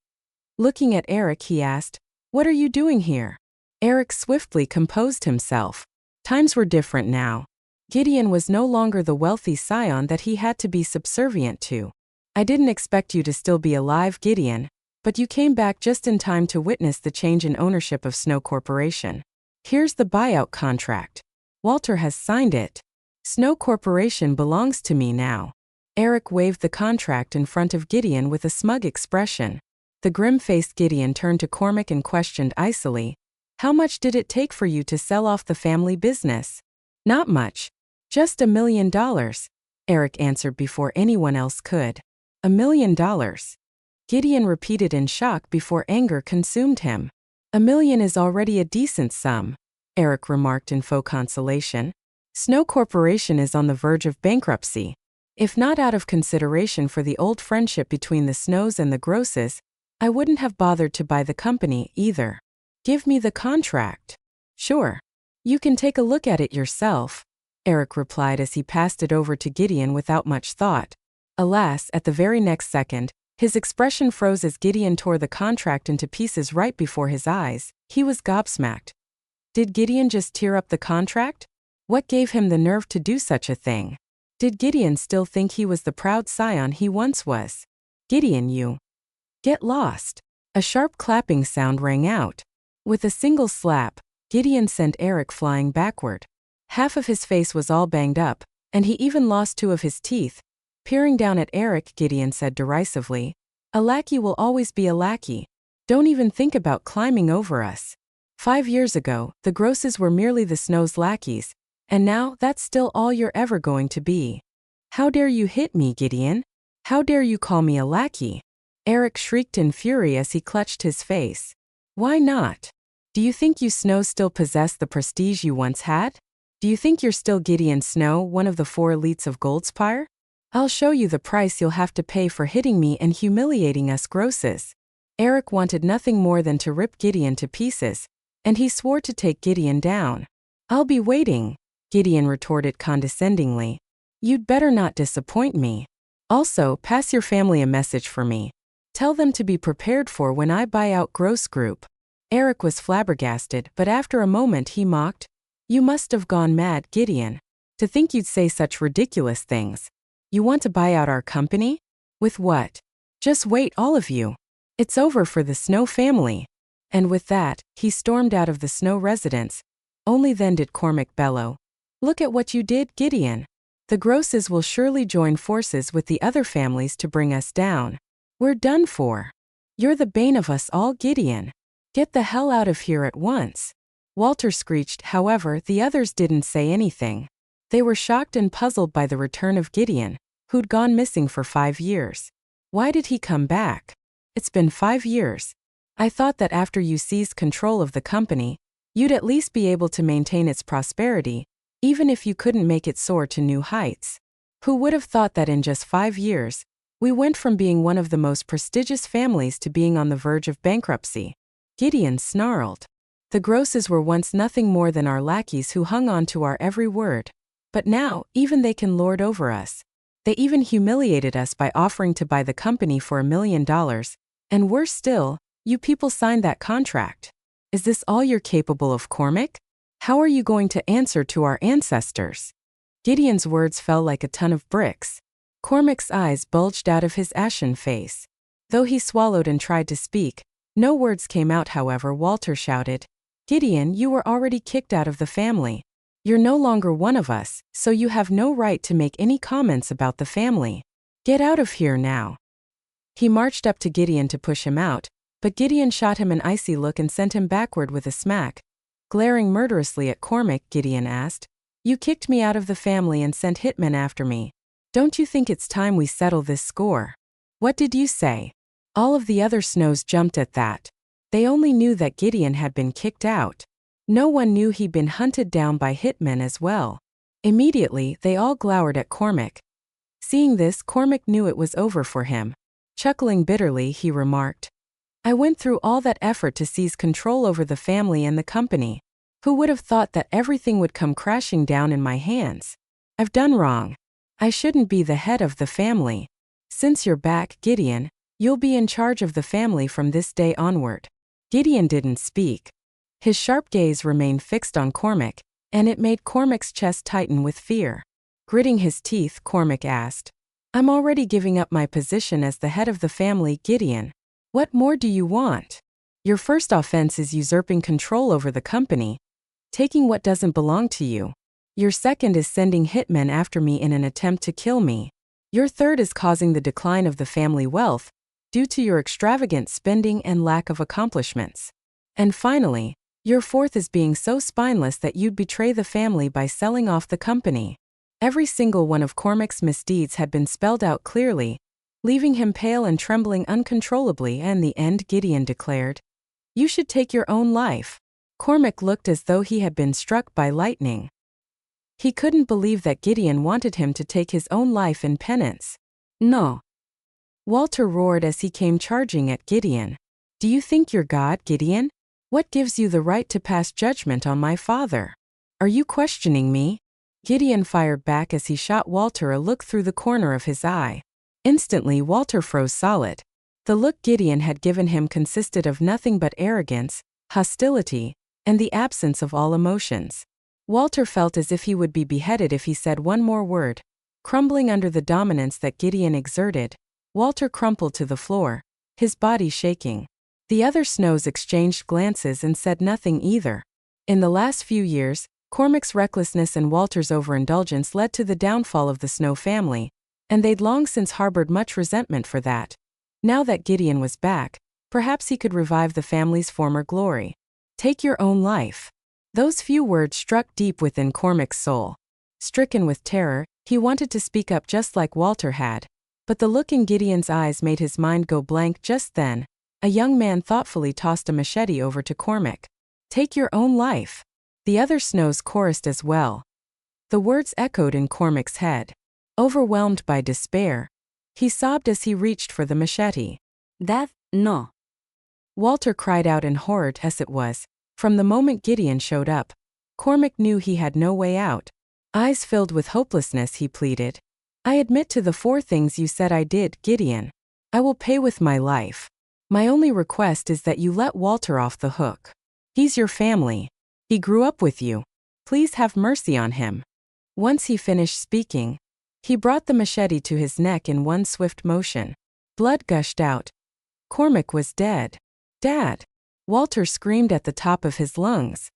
Looking at Eric, he asked, "What are you doing here?" Eric swiftly composed himself. Times were different now. Gideon was no longer the wealthy scion that he had to be subservient to. "I didn't expect you to still be alive, Gideon, but you came back just in time to witness the change in ownership of Snow Corporation. Here's the buyout contract. Walter has signed it. Snow Corporation belongs to me now." Eric waved the contract in front of Gideon with a smug expression. The grim-faced Gideon turned to Cormac and questioned icily, "How much did it take for you to sell off the family business?" "Not much. Just $1 million," Eric answered before anyone else could. $1 million. Gideon repeated in shock before anger consumed him. $1 million is already a decent sum," Eric remarked in faux consolation. "Snow Corporation is on the verge of bankruptcy. If not out of consideration for the old friendship between the Snows and the Grosses, I wouldn't have bothered to buy the company either. Give me the contract. Sure. You can take a look at it yourself, Eric replied as he passed it over to Gideon without much thought. Alas, at the very next second, his expression froze as Gideon tore the contract into pieces right before his eyes. He was gobsmacked. Did Gideon just tear up the contract? What gave him the nerve to do such a thing? Did Gideon still think he was the proud scion he once was? Gideon, you. Get lost. A sharp clapping sound rang out. With a single slap, Gideon sent Eric flying backward. Half of his face was all banged up, and he even lost 2 of his teeth. Peering down at Eric, Gideon said derisively, "A lackey will always be a lackey. Don't even think about climbing over us. 5 years ago, the Grosses were merely the Snow's lackeys, and now that's still all you're ever going to be. How dare you hit me, Gideon? How dare you call me a lackey?" Eric shrieked in fury as he clutched his face. Why not? Do you think you Snows still possess the prestige you once had? Do you think you're still Gideon Snow, one of the 4 elites of Goldspire? I'll show you the price you'll have to pay for hitting me and humiliating us Grosses. Eric wanted nothing more than to rip Gideon to pieces, and he swore to take Gideon down. I'll be waiting, Gideon retorted condescendingly. You'd better not disappoint me. Also, pass your family a message for me. Tell them to be prepared for when I buy out Gross Group. Eric was flabbergasted, but after a moment he mocked. You must have gone mad, Gideon. To think you'd say such ridiculous things. You want to buy out our company? With what? Just wait, all of you. It's over for the Snow family. And with that, he stormed out of the Snow residence. Only then did Cormac bellow. Look at what you did, Gideon. The Grosses will surely join forces with the other families to bring us down. We're done for. You're the bane of us all, Gideon. Get the hell out of here at once. Walter screeched. However, the others didn't say anything. They were shocked and puzzled by the return of Gideon, who'd gone missing for 5 years. Why did he come back? It's been 5 years. I thought that after you seized control of the company, you'd at least be able to maintain its prosperity, even if you couldn't make it soar to new heights. Who would have thought that in just 5 years, we went from being one of the most prestigious families to being on the verge of bankruptcy? Gideon snarled. The Grosses were once nothing more than our lackeys who hung on to our every word. But now, even they can lord over us. They even humiliated us by offering to buy the company for $1 million. And worse still, you people signed that contract. Is this all you're capable of, Cormac? How are you going to answer to our ancestors? Gideon's words fell like a ton of bricks. Cormac's eyes bulged out of his ashen face. Though he swallowed and tried to speak, no words came out. However, Walter shouted, Gideon, you were already kicked out of the family. You're no longer one of us, so you have no right to make any comments about the family. Get out of here now. He marched up to Gideon to push him out, but Gideon shot him an icy look and sent him backward with a smack. Glaring murderously at Cormac, Gideon asked, You kicked me out of the family and sent hitmen after me. Don't you think it's time we settle this score? What did you say? All of the other Snows jumped at that. They only knew that Gideon had been kicked out. No one knew he'd been hunted down by hitmen as well. Immediately, they all glowered at Cormac. Seeing this, Cormac knew it was over for him. Chuckling bitterly, he remarked, I went through all that effort to seize control over the family and the company. Who would have thought that everything would come crashing down in my hands? I've done wrong. I shouldn't be the head of the family. Since you're back, Gideon, you'll be in charge of the family from this day onward. Gideon didn't speak. His sharp gaze remained fixed on Cormac, and it made Cormac's chest tighten with fear. Gritting his teeth, Cormac asked, I'm already giving up my position as the head of the family, Gideon. What more do you want? Your first offense is usurping control over the company, taking what doesn't belong to you. Your second is sending hitmen after me in an attempt to kill me. Your third is causing the decline of the family wealth, due to your extravagant spending and lack of accomplishments. And finally, your fourth is being so spineless that you'd betray the family by selling off the company. Every single one of Cormac's misdeeds had been spelled out clearly, leaving him pale and trembling uncontrollably. And in the end, Gideon declared, You should take your own life. Cormac looked as though he had been struck by lightning. He couldn't believe that Gideon wanted him to take his own life in penance. No. Walter roared as he came charging at Gideon. Do you think you're God, Gideon? What gives you the right to pass judgment on my father? Are you questioning me? Gideon fired back as he shot Walter a look through the corner of his eye. Instantly Walter froze solid. The look Gideon had given him consisted of nothing but arrogance, hostility, and the absence of all emotions. Walter felt as if he would be beheaded if he said one more word. Crumbling under the dominance that Gideon exerted, Walter crumpled to the floor, his body shaking. The other Snows exchanged glances and said nothing either. In the last few years, Cormac's recklessness and Walter's overindulgence led to the downfall of the Snow family, and they'd long since harbored much resentment for that. Now that Gideon was back, perhaps he could revive the family's former glory. Take your own life. Those few words struck deep within Cormac's soul. Stricken with terror, he wanted to speak up just like Walter had, but the look in Gideon's eyes made his mind go blank just then. A young man thoughtfully tossed a machete over to Cormac. Take your own life. The other Snows chorused as well. The words echoed in Cormac's head. Overwhelmed by despair, he sobbed as he reached for the machete. No. Walter cried out in horror as it was. From the moment Gideon showed up, Cormac knew he had no way out. Eyes filled with hopelessness, he pleaded. I admit to the 4 things you said I did, Gideon. I will pay with my life. My only request is that you let Walter off the hook. He's your family. He grew up with you. Please have mercy on him. Once he finished speaking, he brought the machete to his neck in one swift motion. Blood gushed out. Cormac was dead. Dad! Walter screamed at the top of his lungs.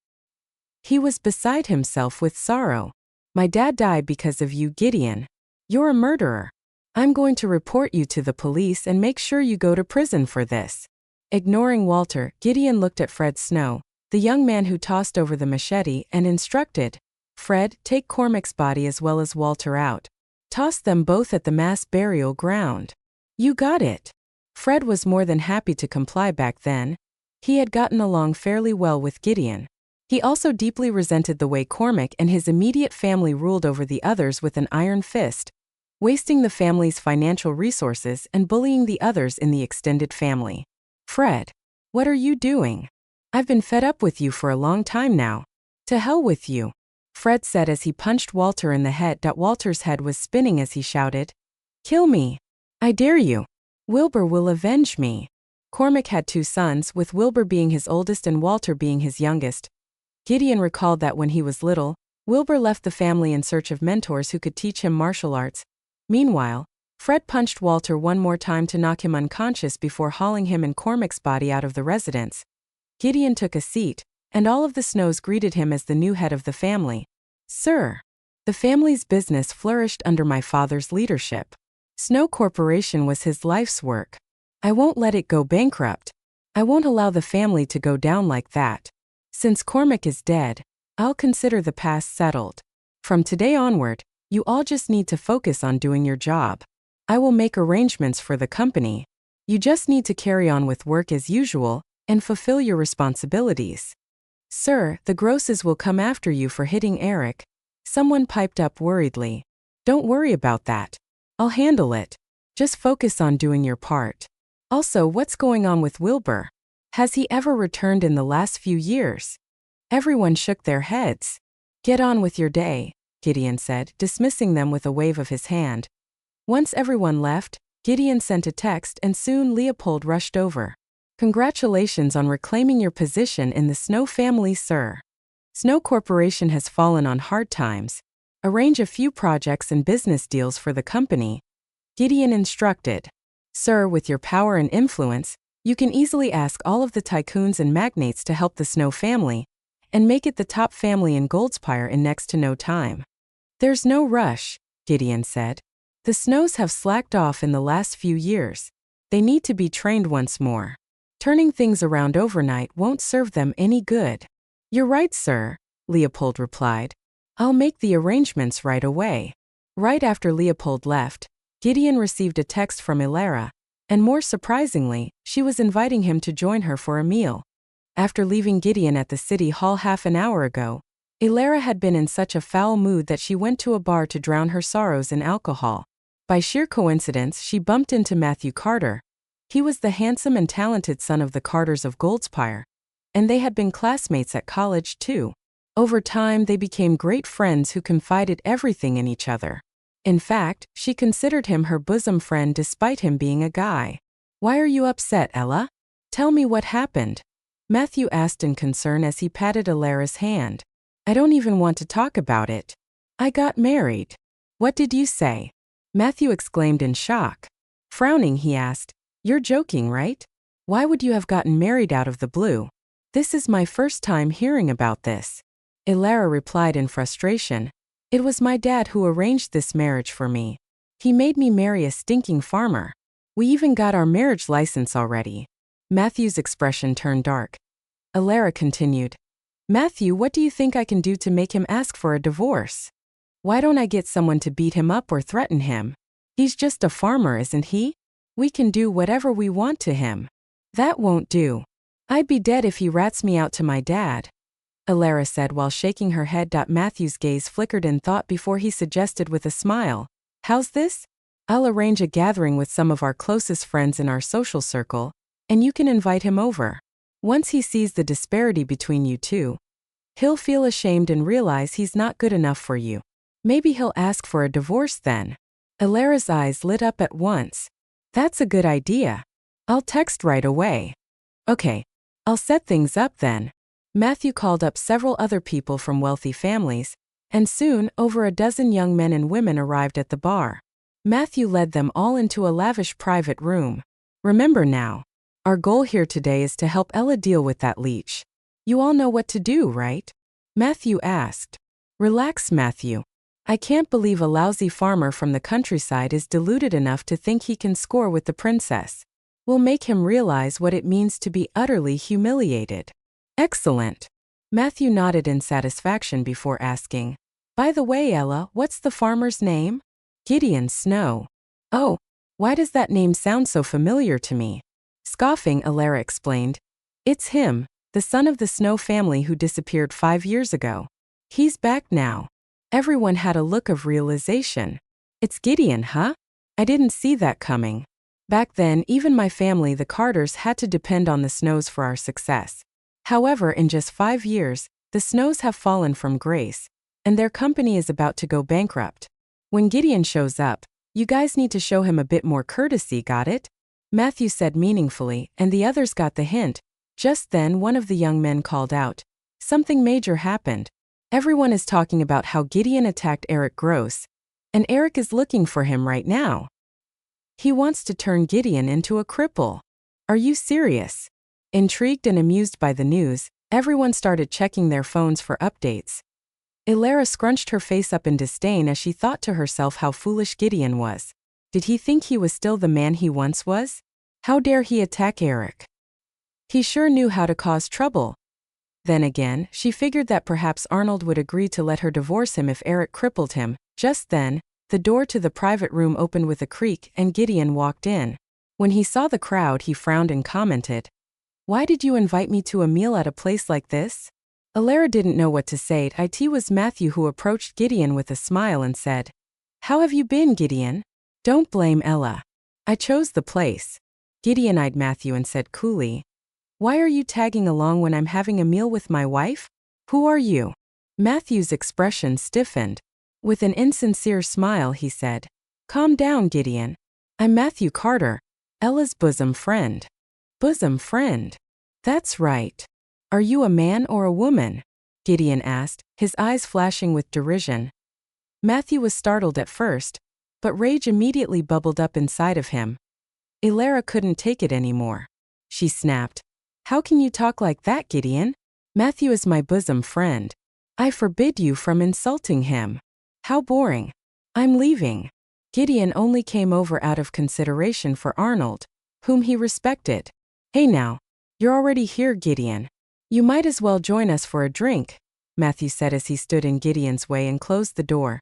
He was beside himself with sorrow. My dad died because of you, Gideon. You're a murderer. I'm going to report you to the police and make sure you go to prison for this. Ignoring Walter, Gideon looked at Fred Snow, the young man who tossed over the machete, and instructed, Fred, take Cormac's body as well as Walter out. Toss them both at the mass burial ground. You got it. Fred was more than happy to comply back then. He had gotten along fairly well with Gideon. He also deeply resented the way Cormac and his immediate family ruled over the others with an iron fist, wasting the family's financial resources and bullying the others in the extended family. Fred, what are you doing? I've been fed up with you for a long time now. To hell with you, Fred said as he punched Walter in the head. Walter's head was spinning as he shouted, Kill me. I dare you. Wilbur will avenge me. Cormac had 2 sons, with Wilbur being his oldest and Walter being his youngest. Gideon recalled that when he was little, Wilbur left the family in search of mentors who could teach him martial arts. Meanwhile, Fred punched Walter one more time to knock him unconscious before hauling him and Cormac's body out of the residence. Gideon took a seat, and all of the Snows greeted him as the new head of the family. Sir, the family's business flourished under my father's leadership. Snow Corporation was his life's work. I won't let it go bankrupt. I won't allow the family to go down like that. Since Cormac is dead, I'll consider the past settled. From today onward, you all just need to focus on doing your job. I will make arrangements for the company. You just need to carry on with work as usual and fulfill your responsibilities. Sir, the Grosses will come after you for hitting Eric. Someone piped up worriedly. Don't worry about that. I'll handle it. Just focus on doing your part. Also, what's going on with Wilbur? Has he ever returned in the last few years? Everyone shook their heads. Get on with your day, Gideon said, dismissing them with a wave of his hand. Once everyone left, Gideon sent a text and soon Leopold rushed over. Congratulations on reclaiming your position in the Snow family, sir. Snow Corporation has fallen on hard times. Arrange a few projects and business deals for the company. Gideon instructed. Sir, with your power and influence, you can easily ask all of the tycoons and magnates to help the Snow family, and make it the top family in Goldspire in next to no time. There's no rush, Gideon said. The Snows have slacked off in the last few years. They need to be trained once more. Turning things around overnight won't serve them any good. You're right, sir, Leopold replied. I'll make the arrangements right away. Right after Leopold left, Gideon received a text from Ilara, and more surprisingly, she was inviting him to join her for a meal. After leaving Gideon at the city hall half an hour ago, Elara had been in such a foul mood that she went to a bar to drown her sorrows in alcohol. By sheer coincidence, she bumped into Matthew Carter. He was the handsome and talented son of the Carters of Goldspire, and they had been classmates at college too. Over time, they became great friends who confided everything in each other. In fact, she considered him her bosom friend despite him being a guy. "Why are you upset, Ella? Tell me what happened," Matthew asked in concern as he patted Elara's hand. "I don't even want to talk about it. I got married." "What did you say?" Matthew exclaimed in shock. Frowning, he asked, "You're joking, right? Why would you have gotten married out of the blue? This is my first time hearing about this." Elara replied in frustration. "It was my dad who arranged this marriage for me. He made me marry a stinking farmer. We even got our marriage license already." Matthew's expression turned dark. Elara continued, "Matthew, what do you think I can do to make him ask for a divorce? Why don't I get someone to beat him up or threaten him? He's just a farmer, isn't he? We can do whatever we want to him." "That won't do. I'd be dead if he rats me out to my dad," Elara said while shaking her head. Matthew's gaze flickered in thought before he suggested with a smile, "How's this? I'll arrange a gathering with some of our closest friends in our social circle, and you can invite him over. Once he sees the disparity between you two, he'll feel ashamed and realize he's not good enough for you. Maybe he'll ask for a divorce then." Elara's eyes lit up at once. "That's a good idea. I'll text right away." "Okay, I'll set things up then." Matthew called up several other people from wealthy families, and soon over a dozen young men and women arrived at the bar. Matthew led them all into a lavish private room. "Remember now, our goal here today is to help Ella deal with that leech. You all know what to do, right?" Matthew asked. "Relax, Matthew. I can't believe a lousy farmer from the countryside is deluded enough to think he can score with the princess. We'll make him realize what it means to be utterly humiliated." "Excellent." Matthew nodded in satisfaction before asking, "By the way, Ella, what's the farmer's name?" "Gideon Snow." "Oh, why does that name sound so familiar to me?" Scoffing, Elara explained, "It's him, the son of the Snow family who disappeared 5 years ago. He's back now." Everyone had a look of realization. "It's Gideon, huh? I didn't see that coming. Back then, even my family, the Carters, had to depend on the Snows for our success. However, in just 5 years, the Snows have fallen from grace, and their company is about to go bankrupt. When Gideon shows up, you guys need to show him a bit more courtesy, got it?" Matthew said meaningfully, and the others got the hint. Just then, one of the young men called out, "Something major happened. Everyone is talking about how Gideon attacked Eric Gross, and Eric is looking for him right now. He wants to turn Gideon into a cripple." "Are you serious?" Intrigued and amused by the news, everyone started checking their phones for updates. Elara scrunched her face up in disdain as she thought to herself how foolish Gideon was. Did he think he was still the man he once was? How dare he attack Eric? He sure knew how to cause trouble. Then again, she figured that perhaps Arnold would agree to let her divorce him if Eric crippled him. Just then, the door to the private room opened with a creak and Gideon walked in. When he saw the crowd, he frowned and commented, "Why did you invite me to a meal at a place like this?" Elara didn't know what to say. It was Matthew who approached Gideon with a smile and said, "How have you been, Gideon?" "Don't blame Ella. I chose the place." Gideon eyed Matthew and said coolly, "Why are you tagging along when I'm having a meal with my wife? Who are you?" Matthew's expression stiffened. With an insincere smile, he said, "Calm down, Gideon. I'm Matthew Carter, Ella's bosom friend." "Bosom friend? That's right. Are you a man or a woman?" Gideon asked, his eyes flashing with derision. Matthew was startled at first, but rage immediately bubbled up inside of him. Elara couldn't take it anymore. She snapped, "How can you talk like that, Gideon? Matthew is my bosom friend. I forbid you from insulting him." "How boring. I'm leaving." Gideon only came over out of consideration for Arnold, whom he respected. "Hey now, you're already here, Gideon. You might as well join us for a drink," Matthew said as he stood in Gideon's way and closed the door.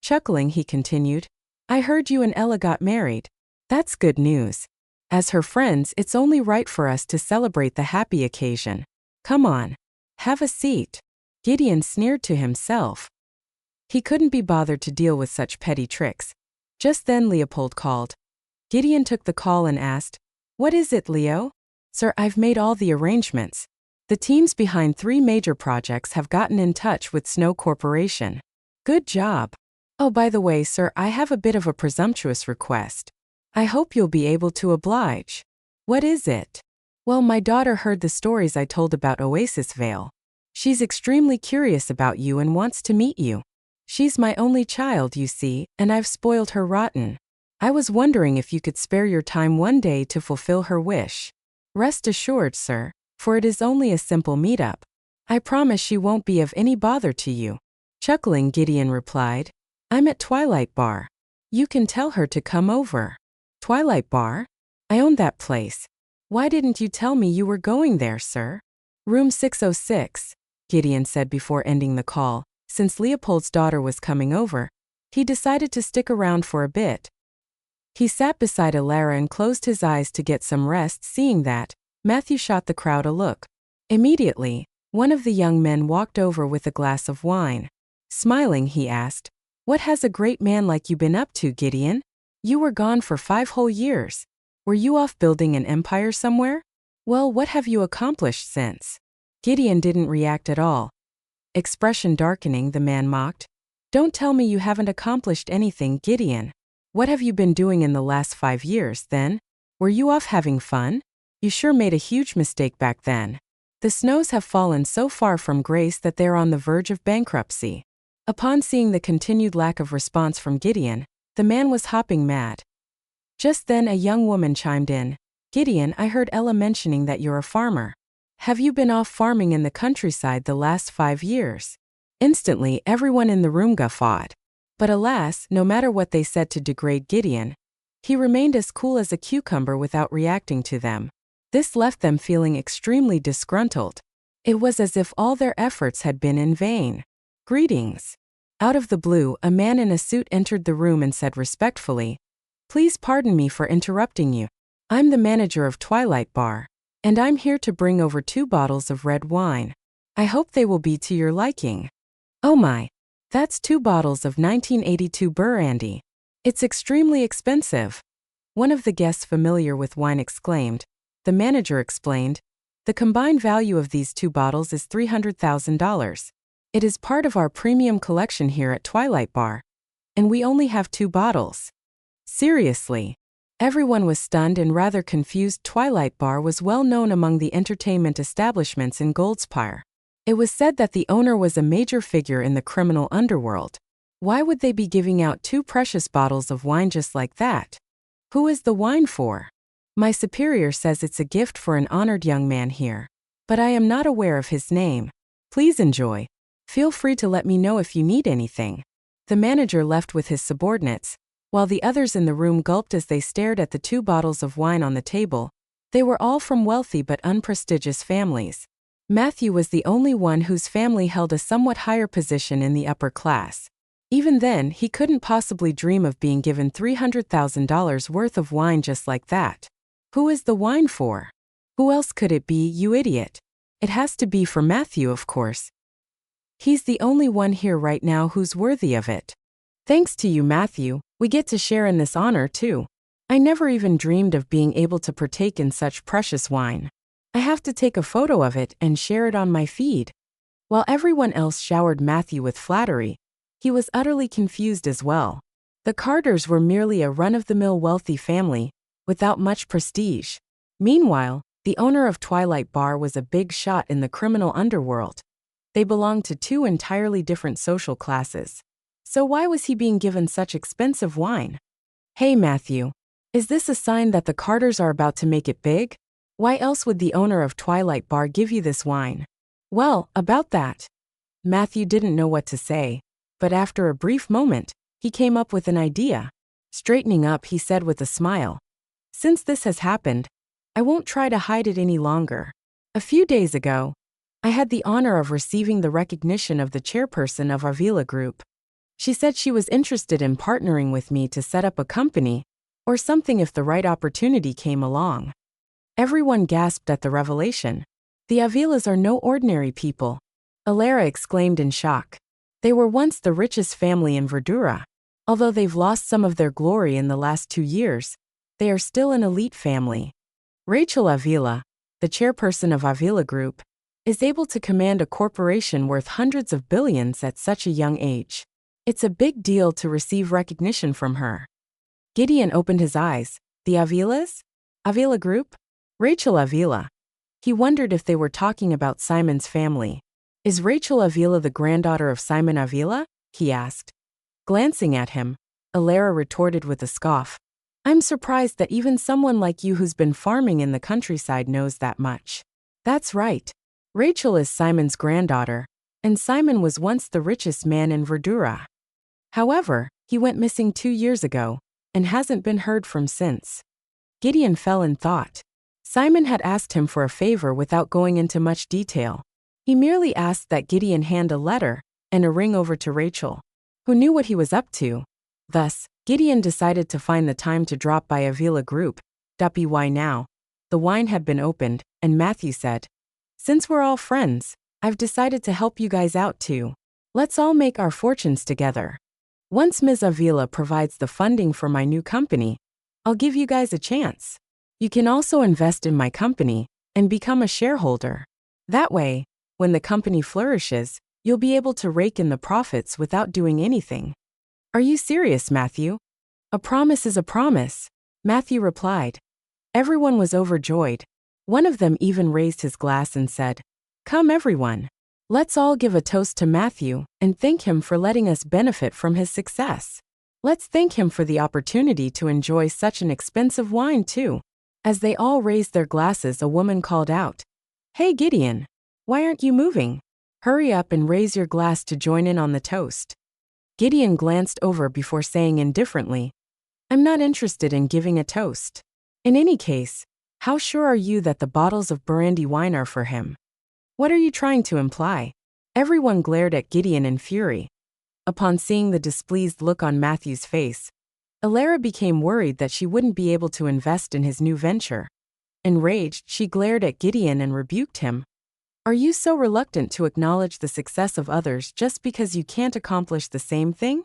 Chuckling, he continued, "I heard you and Ella got married. That's good news. As her friends, it's only right for us to celebrate the happy occasion. Come on, have a seat." Gideon sneered to himself. He couldn't be bothered to deal with such petty tricks. Just then Leopold called. Gideon took the call and asked, "What is it, Leo?" "Sir, I've made all the arrangements. The teams behind 3 major projects have gotten in touch with Snow Corporation." "Good job. Oh, by the way, sir, I have a bit of a presumptuous request. I hope you'll be able to oblige." "What is it?" "Well, my daughter heard the stories I told about Oasis Vale. She's extremely curious about you and wants to meet you. She's my only child, you see, and I've spoiled her rotten. I was wondering if you could spare your time one day to fulfill her wish." "Rest assured, sir, for it is only a simple meetup. I promise she won't be of any bother to you." Chuckling, Gideon replied, "I'm at Twilight Bar. You can tell her to come over." "Twilight Bar? I own that place. Why didn't you tell me you were going there, sir?" "Room 606, Gideon said before ending the call. Since Leopold's daughter was coming over, he decided to stick around for a bit. He sat beside Alara and closed his eyes to get some rest. Seeing that, Matthew shot the crowd a look. Immediately, one of the young men walked over with a glass of wine. Smiling, he asked, "What has a great man like you been up to, Gideon? You were gone for 5 whole years. Were you off building an empire somewhere? Well, what have you accomplished since?" Gideon didn't react at all. Expression darkening, the man mocked. "Don't tell me you haven't accomplished anything, Gideon. What have you been doing in the last 5 years, then? Were you off having fun? You sure made a huge mistake back then. The Snows have fallen so far from grace that they're on the verge of bankruptcy." Upon seeing the continued lack of response from Gideon, the man was hopping mad. Just then a young woman chimed in. "Gideon, I heard Ella mentioning that you're a farmer. Have you been off farming in the countryside the last 5 years?" Instantly, everyone in the room guffawed. But alas, no matter what they said to degrade Gideon, he remained as cool as a cucumber without reacting to them. This left them feeling extremely disgruntled. It was as if all their efforts had been in vain. "Greetings." Out of the blue, a man in a suit entered the room and said respectfully, "Please pardon me for interrupting you. I'm the manager of Twilight Bar, and I'm here to bring over 2 bottles of red wine. I hope they will be to your liking." "Oh my, that's 2 bottles of 1982 Burgundy. It's extremely expensive," one of the guests familiar with wine exclaimed. The manager explained, "The combined value of these 2 bottles is $300,000. It is part of our premium collection here at Twilight Bar, and we only have 2 bottles." Seriously? Everyone was stunned and rather confused. Twilight Bar was well known among the entertainment establishments in Goldspire. It was said that the owner was a major figure in the criminal underworld. Why would they be giving out 2 precious bottles of wine just like that? "Who is the wine for?" "My superior says it's a gift for an honored young man here, but I am not aware of his name. Please enjoy. Feel free to let me know if you need anything." The manager left with his subordinates, while the others in the room gulped as they stared at the 2 bottles of wine on the table. They were all from wealthy but unprestigious families. Matthew was the only one whose family held a somewhat higher position in the upper class. Even then, he couldn't possibly dream of being given $300,000 worth of wine just like that. "Who is the wine for? Who else could it be, you idiot? It has to be for Matthew, of course. He's the only one here right now who's worthy of it." "Thanks to you, Matthew, we get to share in this honor too. I never even dreamed of being able to partake in such precious wine. I have to take a photo of it and share it on my feed." While everyone else showered Matthew with flattery, he was utterly confused as well. The Carters were merely a run-of-the-mill wealthy family, without much prestige. Meanwhile, the owner of Twilight Bar was a big shot in the criminal underworld. They belonged to 2 entirely different social classes. So why was he being given such expensive wine? "Hey Matthew, is this a sign that the Carters are about to make it big? Why else would the owner of Twilight Bar give you this wine?" "Well, about that." Matthew didn't know what to say, but after a brief moment, he came up with an idea. Straightening up, he said with a smile, "Since this has happened, I won't try to hide it any longer. A few days ago, I had the honor of receiving the recognition of the chairperson of Avila Group. She said she was interested in partnering with me to set up a company, or something if the right opportunity came along." Everyone gasped at the revelation. The Avilas are no ordinary people. Alara exclaimed in shock. They were once the richest family in Verdura. Although they've lost some of their glory in the last 2 years, they are still an elite family. Rachel Avila, the chairperson of Avila Group, is able to command a corporation worth hundreds of billions at such a young age. It's a big deal to receive recognition from her. Gideon opened his eyes. The Avilas? Avila Group? Rachel Avila. He wondered if they were talking about Simon's family. Is Rachel Avila the granddaughter of Simon Avila? He asked. Glancing at him, Alara retorted with a scoff. I'm surprised that even someone like you who's been farming in the countryside knows that much. That's right. Rachel is Simon's granddaughter, and Simon was once the richest man in Verdura. However, he went missing 2 years ago, and hasn't been heard from since. Gideon fell in thought. Simon had asked him for a favor without going into much detail. He merely asked that Gideon hand a letter and a ring over to Rachel, who knew what he was up to. Thus, Gideon decided to find the time to drop by Avila Group. Why now? The wine had been opened, and Matthew said, Since we're all friends, I've decided to help you guys out too. Let's all make our fortunes together. Once Ms. Avila provides the funding for my new company, I'll give you guys a chance. You can also invest in my company and become a shareholder. That way, when the company flourishes, you'll be able to rake in the profits without doing anything. Are you serious, Matthew? A promise is a promise, Matthew replied. Everyone was overjoyed. One of them even raised his glass and said, Come everyone. Let's all give a toast to Matthew and thank him for letting us benefit from his success. Let's thank him for the opportunity to enjoy such an expensive wine too. As they all raised their glasses, a woman called out, Hey Gideon, why aren't you moving? Hurry up and raise your glass to join in on the toast. Gideon glanced over before saying indifferently, I'm not interested in giving a toast. In any case, how sure are you that the bottles of brandy wine are for him? What are you trying to imply? Everyone glared at Gideon in fury. Upon seeing the displeased look on Matthew's face, Alara became worried that she wouldn't be able to invest in his new venture. Enraged, she glared at Gideon and rebuked him. Are you so reluctant to acknowledge the success of others just because you can't accomplish the same thing?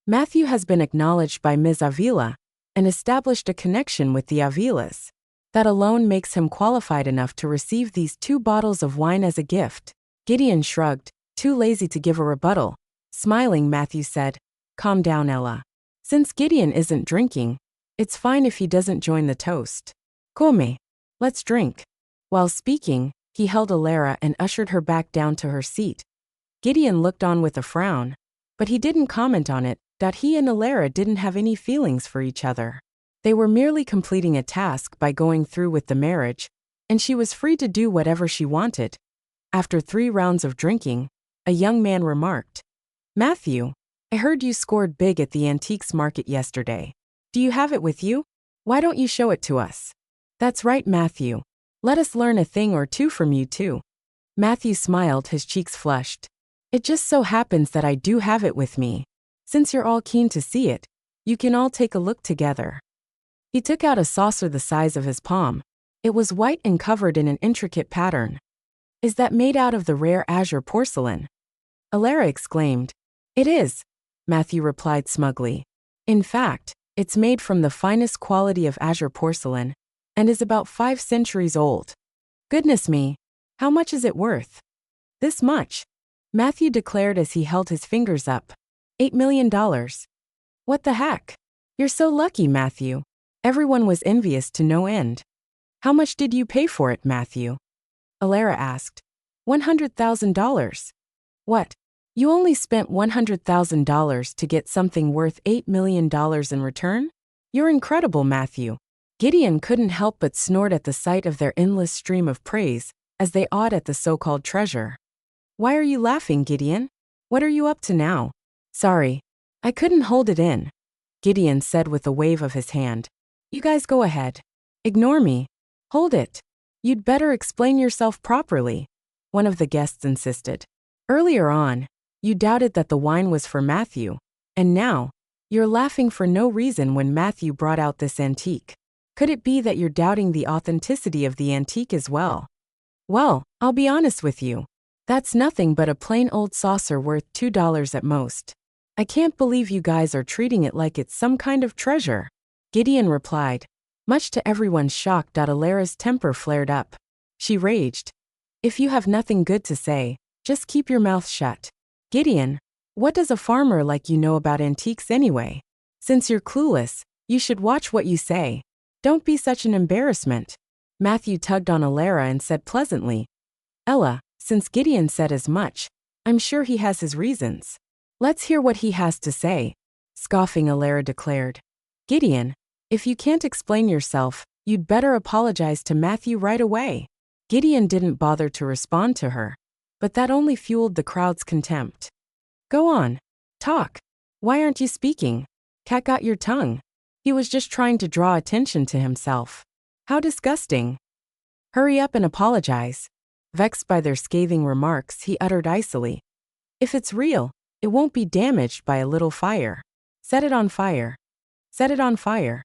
Matthew has been acknowledged by Ms. Avila and established a connection with the Avilas. That alone makes him qualified enough to receive these 2 bottles of wine as a gift. Gideon shrugged, too lazy to give a rebuttal. Smiling, Matthew said, Calm down, Ella. Since Gideon isn't drinking, it's fine if he doesn't join the toast. Come, let's drink. While speaking, he held Alara and ushered her back down to her seat. Gideon looked on with a frown, but he didn't comment on it. He and Alara didn't have any feelings for each other. They were merely completing a task by going through with the marriage, and she was free to do whatever she wanted. After 3 rounds of drinking, a young man remarked, Matthew, I heard you scored big at the antiques market yesterday. Do you have it with you? Why don't you show it to us? That's right, Matthew. Let us learn a thing or two from you too. Matthew smiled, his cheeks flushed. It just so happens that I do have it with me. Since you're all keen to see it, you can all take a look together. He took out a saucer the size of his palm. It was white and covered in an intricate pattern. Is that made out of the rare azure porcelain? Alara exclaimed. It is, Matthew replied smugly. In fact, it's made from the finest quality of azure porcelain, and is about 5 centuries old. Goodness me, how much is it worth? This much, Matthew declared as he held his fingers up. $8 million. What the heck? You're so lucky, Matthew. Everyone was envious to no end. How much did you pay for it, Matthew? Alara asked. $100,000. What? You only spent $100,000 to get something worth $8 million in return? You're incredible, Matthew. Gideon couldn't help but snort at the sight of their endless stream of praise as they awed at the so-called treasure. Why are you laughing, Gideon? What are you up to now? Sorry, I couldn't hold it in, Gideon said with a wave of his hand. You guys go ahead. Ignore me. Hold it. You'd better explain yourself properly, one of the guests insisted. Earlier on, you doubted that the wine was for Matthew, and now, you're laughing for no reason when Matthew brought out this antique. Could it be that you're doubting the authenticity of the antique as well? Well, I'll be honest with you. That's nothing but a plain old saucer worth $2 at most. I can't believe you guys are treating it like it's some kind of treasure. Gideon replied. Much to everyone's shock, Alara's temper flared up. She raged. If you have nothing good to say, just keep your mouth shut. Gideon, what does a farmer like you know about antiques anyway? Since you're clueless, you should watch what you say. Don't be such an embarrassment. Matthew tugged on Alara and said pleasantly. Ella, since Gideon said as much, I'm sure he has his reasons. Let's hear what he has to say, scoffing, Alara declared. Gideon, if you can't explain yourself, you'd better apologize to Matthew right away. Gideon didn't bother to respond to her, but that only fueled the crowd's contempt. Go on. Talk. Why aren't you speaking? Cat got your tongue. He was just trying to draw attention to himself. How disgusting. Hurry up and apologize. Vexed by their scathing remarks, he uttered icily. If it's real, it won't be damaged by a little fire. Set it on fire. Set it on fire.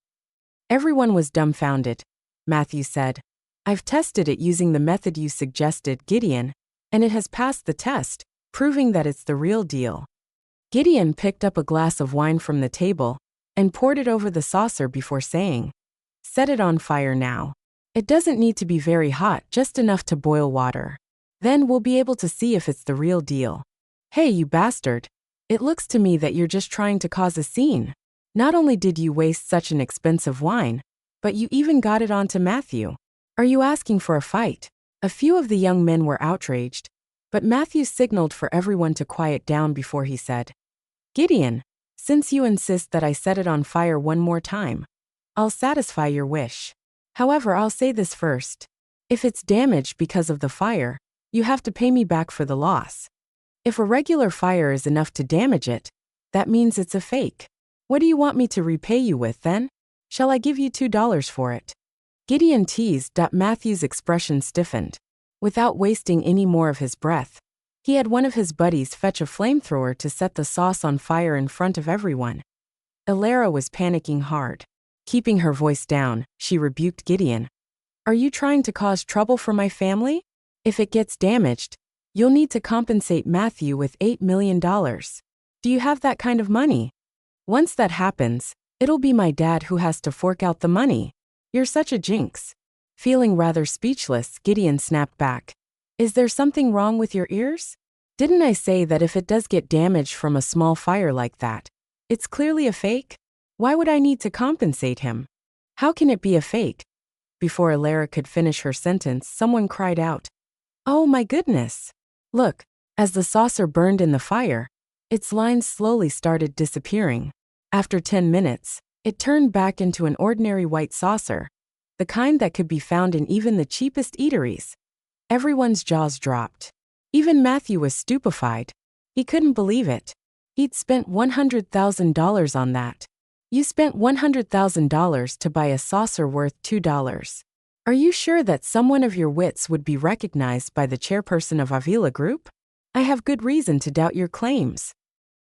Everyone was dumbfounded. Matthew said. I've tested it using the method you suggested, Gideon, and it has passed the test, proving that it's the real deal. Gideon picked up a glass of wine from the table and poured it over the saucer before saying, Set it on fire now. It doesn't need to be very hot, just enough to boil water. Then we'll be able to see if it's the real deal. Hey, you bastard. It looks to me that you're just trying to cause a scene. Not only did you waste such an expensive wine, but you even got it onto Matthew. Are you asking for a fight? A few of the young men were outraged, but Matthew signaled for everyone to quiet down before he said, Gideon, since you insist that I set it on fire one more time, I'll satisfy your wish. However, I'll say this first. If it's damaged because of the fire, you have to pay me back for the loss. If a regular fire is enough to damage it, that means it's a fake. What do you want me to repay you with then? Shall I give you $2 for it? Gideon teased. Matthew's expression stiffened. Without wasting any more of his breath, he had one of his buddies fetch a flamethrower to set the sauce on fire in front of everyone. Alara was panicking hard. Keeping her voice down, she rebuked Gideon. Are you trying to cause trouble for my family? If it gets damaged, you'll need to compensate Matthew with $8 million. Do you have that kind of money? Once that happens, it'll be my dad who has to fork out the money. You're such a jinx. Feeling rather speechless, Gideon snapped back. Is there something wrong with your ears? Didn't I say that if it does get damaged from a small fire like that, it's clearly a fake? Why would I need to compensate him? How can it be a fake? Before Alara could finish her sentence, someone cried out. Oh my goodness! Look, as the saucer burned in the fire, its lines slowly started disappearing. After 10 minutes, it turned back into an ordinary white saucer, the kind that could be found in even the cheapest eateries. Everyone's jaws dropped. Even Matthew was stupefied. He couldn't believe it. He'd spent $100,000 on that. You spent $100,000 to buy a saucer worth $2. Are you sure that someone of your wits would be recognized by the chairperson of Avila Group? I have good reason to doubt your claims.